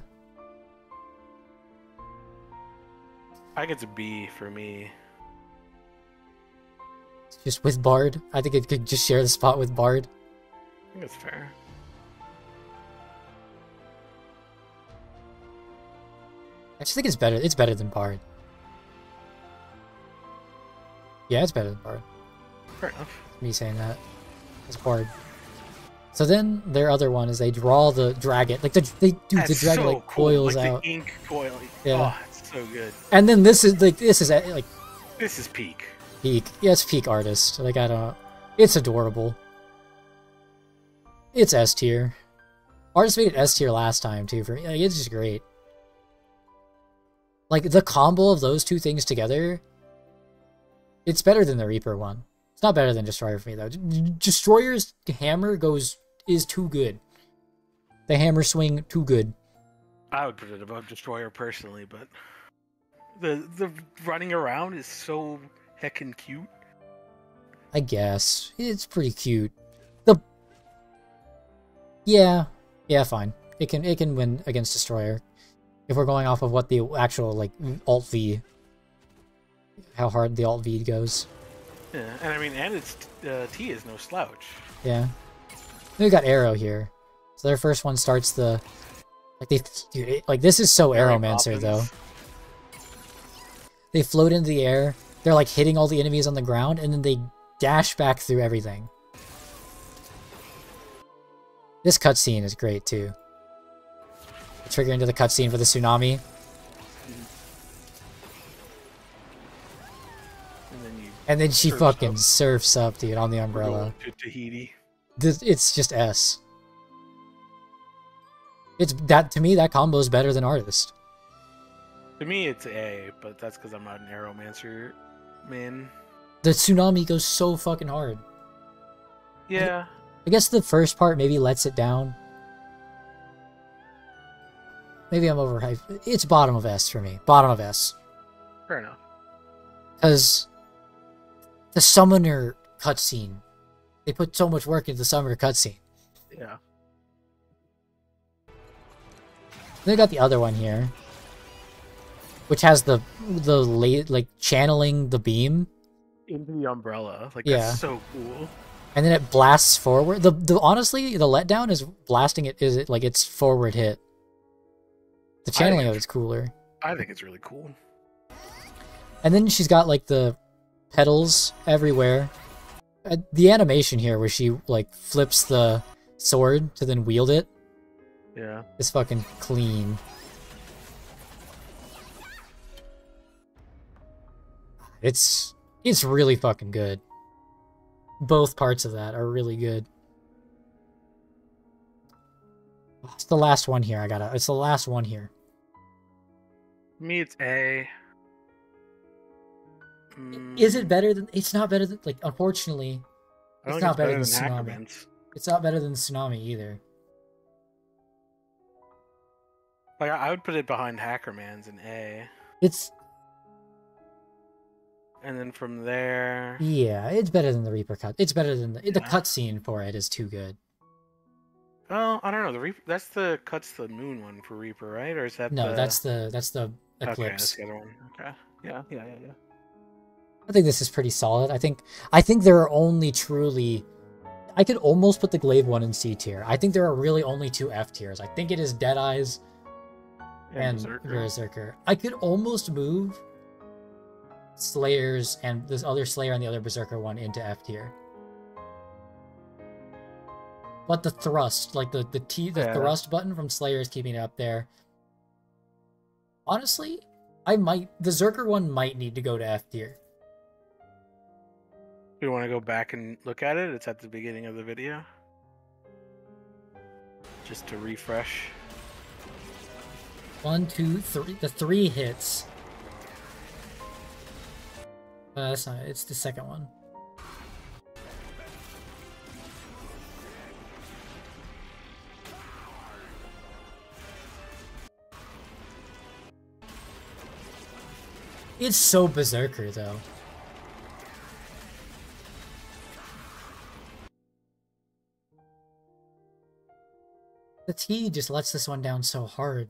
I think it's a B for me. Just with Bard. I think it could just share the spot with Bard. I think that's fair. I just think it's better. It's better than Bard. Yeah, it's better than Bard. Fair enough. Me saying that. It's Bard. So then their other one is they draw the dragon. Like, the dragon, so like, cool. coils like out. The ink coiling. Yeah. Oh, it's so good. And then this is like This is peak. peak. Yeah, it's peak artist. Like, I don't. It's adorable. It's S tier. Artist made it S tier last time too. For me, like, it's just great. Like, the combo of those two things together, it's better than the Reaper one. It's not better than Destroyer for me though. Destroyer's hammer is too good. The hammer swing too good. I would put it above Destroyer personally, but the running around is so heckin' cute. I guess it's pretty cute. Yeah, fine. It can win against Destroyer if we're going off of what the actual, like, Alt V, how hard the Alt V goes. Yeah, and I mean, and its T is no slouch. Yeah. Then we got Arrow here. So their first one starts the, like, this is so Arrowmancer though. They float into the air. They're like hitting all the enemies on the ground, and then they dash back through everything. This cutscene is great too. Trigger into the cutscene for the tsunami. And then she fucking surfs up, dude, on the umbrella. To Tahiti. It's just S. To me, that combo is better than Artist. To me, it's A, but that's because I'm not an Arrowmancer man. The tsunami goes so fucking hard. Yeah. I guess the first part maybe lets it down. Maybe I'm overhyped. It's bottom of S for me. Bottom of S. Fair enough. Because the Summoner cutscene. They put so much work into the Summoner cutscene. Yeah. They got the other one here, which has the like channeling the beam into the umbrella. Like, yeah. That's so cool. And then it blasts forward. The honestly, the letdown is blasting it. Is it like its forward hit? The channeling of it's cooler. I think it's really cool. And then she's got like the petals everywhere. The animation here where she like flips the sword to then wield it. Yeah. Is fucking clean. It's really fucking good. Both parts of that are really good. It's the last one here. It's the last one here. Me, it's A. Is it better than? It's not better than. Like, unfortunately, it's not better than Tsunami. Ackerman's. It's not better than Tsunami either. Like, I would put it behind Hackerman's in A. It's. And then from there. Yeah, it's better than the Reaper cut. It's better than the cutscene for it is too good. Well, I don't know. The Reaper, that's the cuts the moon one for Reaper, right? Or is that no? the... That's the Eclipse. Okay, that's the other one. Okay. Yeah. I think this is pretty solid. I think there are only truly. I could almost put the Glaive one in C tier. I think there are really only two F tiers. I think it is Deadeye's and Berserker. I could almost move Slayers and this other Slayer and the other Berserker one into F tier. But the thrust, like the thrust button from Slayer is keeping it up there. Honestly, the Berserker one might need to go to F tier. Do you want to go back and look at it? It's at the beginning of the video. Just to refresh. 1, 2, 3. The 3 hits. That's not it. It's the second one. It's so Berserker, though. The T just lets this one down so hard.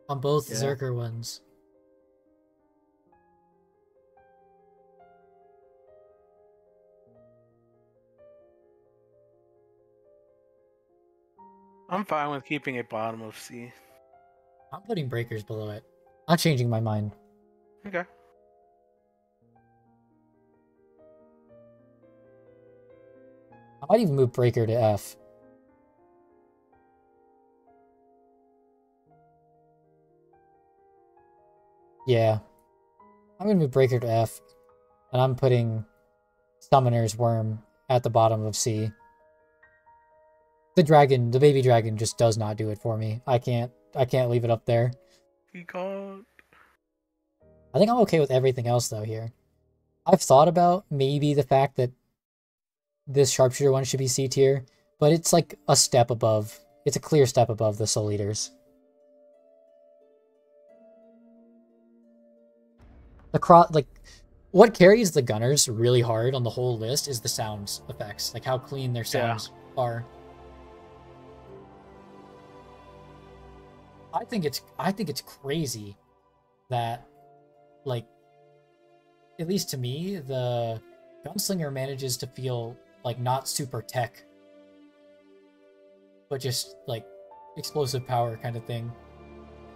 On both Berserker ones. I'm fine with keeping it bottom of C. I'm putting breakers below it. Not changing my mind. Okay. I might even move breaker to F. Yeah. I'm gonna move breaker to F. And I'm putting Summoner's Worm at the bottom of C. The dragon, the baby dragon just does not do it for me. I can't leave it up there. He called. I think I'm okay with everything else though here. I've thought about maybe the fact that this sharpshooter one should be C tier, but it's like a step above. It's a clear step above the Soul Eaters. What carries the Gunners really hard on the whole list is the sounds effects, like how clean their sounds are. I think it's crazy that, like, at least to me, the Gunslinger manages to feel like not super tech, but just like explosive power kind of thing.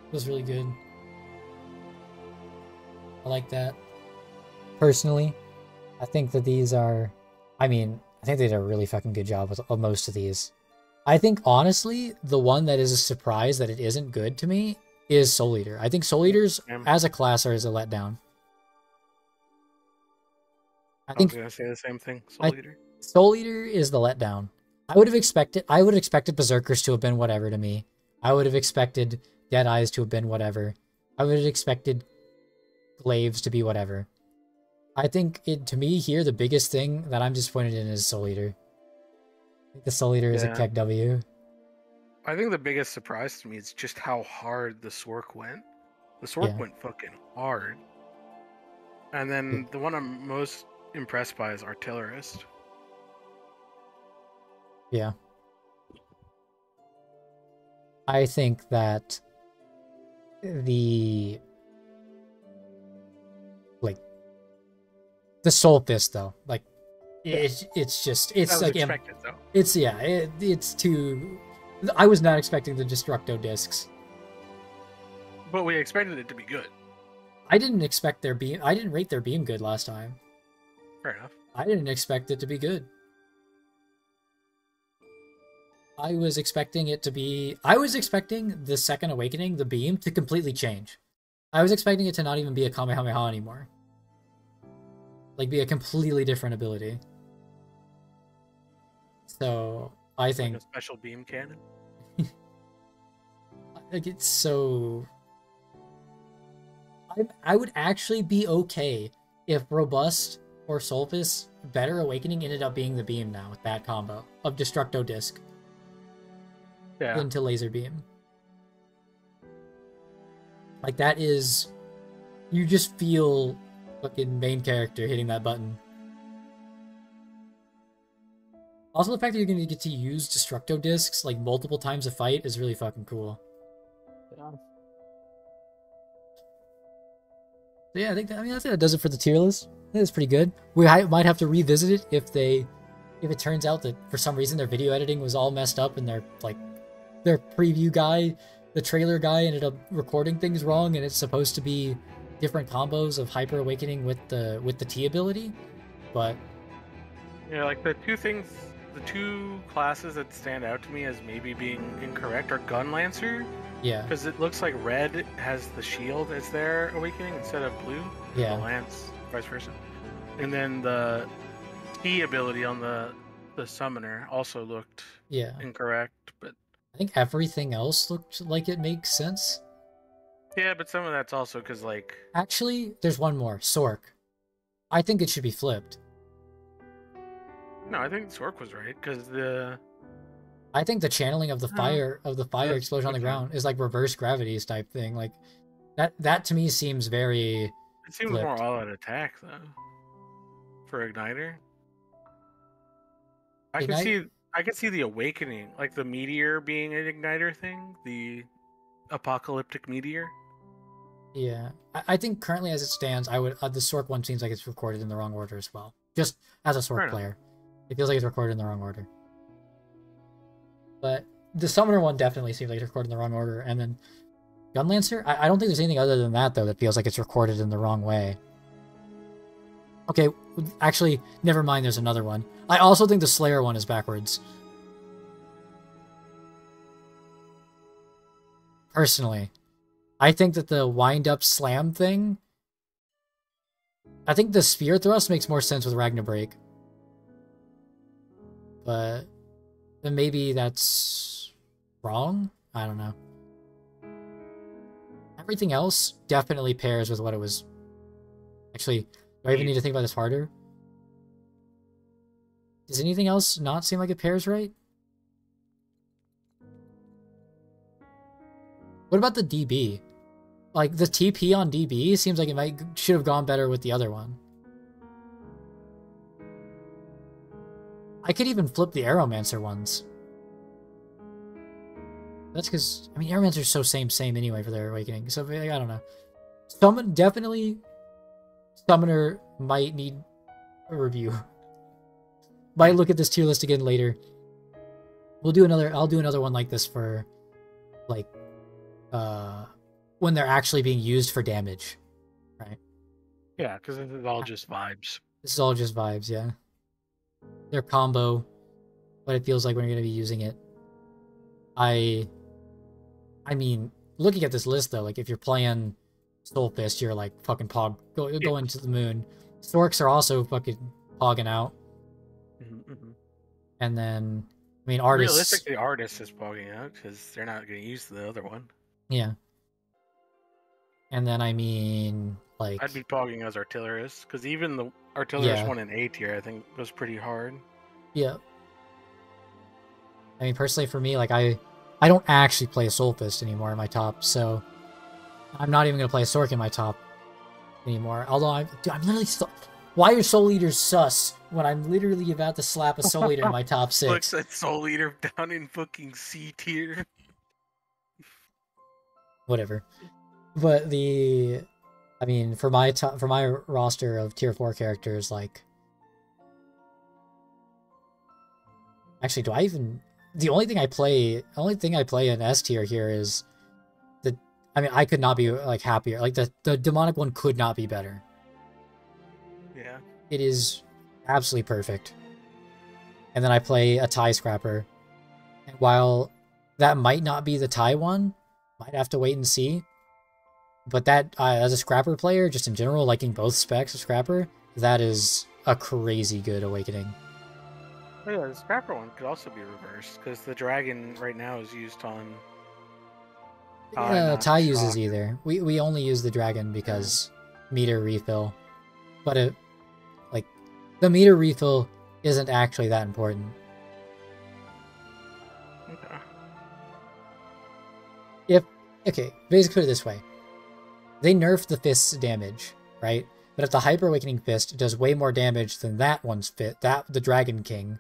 It was really good. I like that. Personally, I think that these are, I think they did a really fucking good job with most of these. I think, honestly, the one that is a surprise that it isn't good to me is Soul Eater. I think Soul Eaters, as a class, are as a letdown. I was going to say the same thing, Soul Eater. Soul Eater is the letdown. I would have expected Berserkers to have been whatever to me. I would have expected Dead Eyes to have been whatever. I would have expected Glaives to be whatever. I think, to me here, the biggest thing that I'm disappointed in is Soul Eater. I think the Soul Eater is a Keck W. I think the biggest surprise to me is just how hard the Swork went. The Swork went fucking hard. And then the one I'm most impressed by is Artillerist. Yeah. I think that the Soul Fist, though, like, it's like expected, though. It's too. I was not expecting the Destructo discs, but we expected it to be good. I didn't expect their beam. I didn't rate their beam good last time. Fair enough. I didn't expect it to be good. I was expecting the Second Awakening, the beam, to completely change. I was expecting it to not even be a Kamehameha anymore. Like, be a completely different ability. So, I think... Like a special beam cannon? Like, it's so... I would actually be okay if Robust or Solstice Better Awakening ended up being the beam now with that combo of Destructo Disc into Laser Beam. Like, that is... You just feel fucking main character hitting that button. Also, the fact that you're gonna get to use Destructo Discs like multiple times a fight is really fucking cool. Yeah. So yeah, I think that does it for the tier list. I think it's pretty good. We might have to revisit it if it turns out that for some reason their video editing was all messed up and their preview guy, the trailer guy, ended up recording things wrong, and it's supposed to be different combos of Hyper Awakening with the T ability. But yeah, like the two classes that stand out to me as maybe being incorrect are Gun Lancer. Yeah. Because it looks like red has the shield as their awakening instead of blue. Yeah. The lance, vice versa. And then the T ability on the summoner also looked incorrect, but I think everything else looked like it makes sense. Yeah, but some of that's also because, like... Actually, there's one more. Sork. I think it should be flipped. No, I think Sork was right, because I think the channeling of the fire explosion on the ground is like reverse gravities type thing. Like, that to me seems very It seems more flipped. all-out attack though. For Igniter, I can Ignite, see. I can see the awakening, like the meteor being an Igniter thing, the apocalyptic meteor. yeah. I think currently as it stands, I would the Sork one seems like it's recorded in the wrong order as well. Just as a Sork Fair enough. player, it feels like it's recorded in the wrong order. But the Summoner one definitely seems like it's recorded in the wrong order, and then Gunlancer, I don't think there's anything other than that though that feels like it's recorded in the wrong way. Okay, actually, never mind. There's another one. I also think the Slayer one is backwards. Personally, I think that the wind-up slam thing... I think the Spear Thrust makes more sense with Ragnarok. But then maybe that's wrong? I don't know. Everything else definitely pairs with what it was. Actually, do I even need to think about this harder? Does anything else not seem like it pairs right? What about the DB? Like, the TP on DB seems like it should have gone better with the other one. I could even flip the Aeromancer ones. That's because, I mean, Aeromancer's so same anyway for their awakening. So, I don't know. Definitely, Summoner might need a review. Might look at this tier list again later. I'll do another one like this for, like, when they're actually being used for damage, right? Yeah, because this is all just vibes. This is all just vibes, yeah. They're combo, but it feels like when you're going to be using it. I mean, looking at this list though, like if you're playing Soul Fist, you're like fucking going to the moon. Storks are also fucking pogging out. And then, I mean, artists... Realistically, artists is pogging out because they're not going to use the other one. Yeah. And then, I mean, like... I'd be pogging as Artillerist, because even the Artillerist one in A tier, I think, was pretty hard. Yeah. I mean, personally for me, like, I don't actually play a Soul Fist anymore in my top, so... I'm not even going to play a Sork in my top anymore. Although, I'm literally still... Why are Soul Eaters sus when I'm literally about to slap a Soul Eater in my top 6? Looks at Soul Eater down in fucking C tier. Whatever. But I mean, for my roster of tier 4 characters, like... Actually, do I even... The only thing I play in S tier here is... I mean, I could not be, like, happier. Like, the demonic one could not be better. Yeah. It is absolutely perfect. And then I play a tie scrapper. And while that might not be the tie one, might have to wait and see. But that, as a scrapper player, just in general, liking both specs of scrapper, that is a crazy good awakening. Oh yeah, the scrapper one could also be reversed, because the dragon right now is used on... Tie uses either. We only use the dragon because meter refill. But like, the meter refill isn't actually that important. Okay, basically put it this way. They nerfed the fist's damage, right? But if the Hyper Awakening Fist does way more damage than that one's the Dragon King,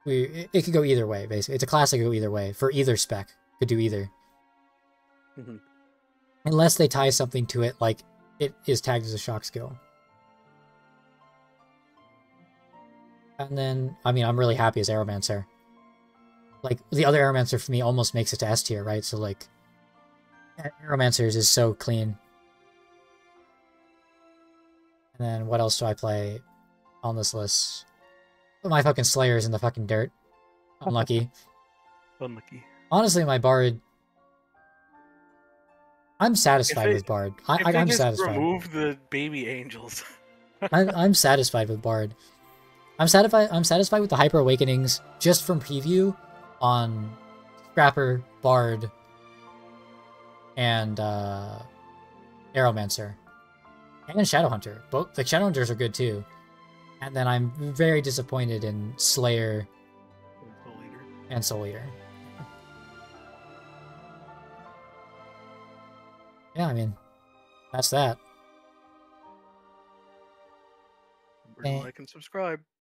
it could go either way, basically. It's a classic go either way. For either spec, could do either. Unless they tie something to it, like it is tagged as a shock skill. And then, I mean, I'm really happy as Aeromancer. Like, the other Aeromancer for me almost makes it to S tier, right? So, like, Aeromancer's is so clean. And then, what else do I play on this list? My fucking Slayer's in the fucking dirt. Unlucky. Unlucky. Honestly, my Bard... I'm satisfied with Bard. I'm satisfied. Remove the baby angels. I'm satisfied with Bard. I'm satisfied with the Hyper Awakenings just from preview on Scrapper, Bard, and Aeromancer. And Shadowhunter. Both the Shadowhunters are good too. And then I'm very disappointed in Slayer and Soul Eater. Yeah, I mean, That's that. Remember to And like and subscribe.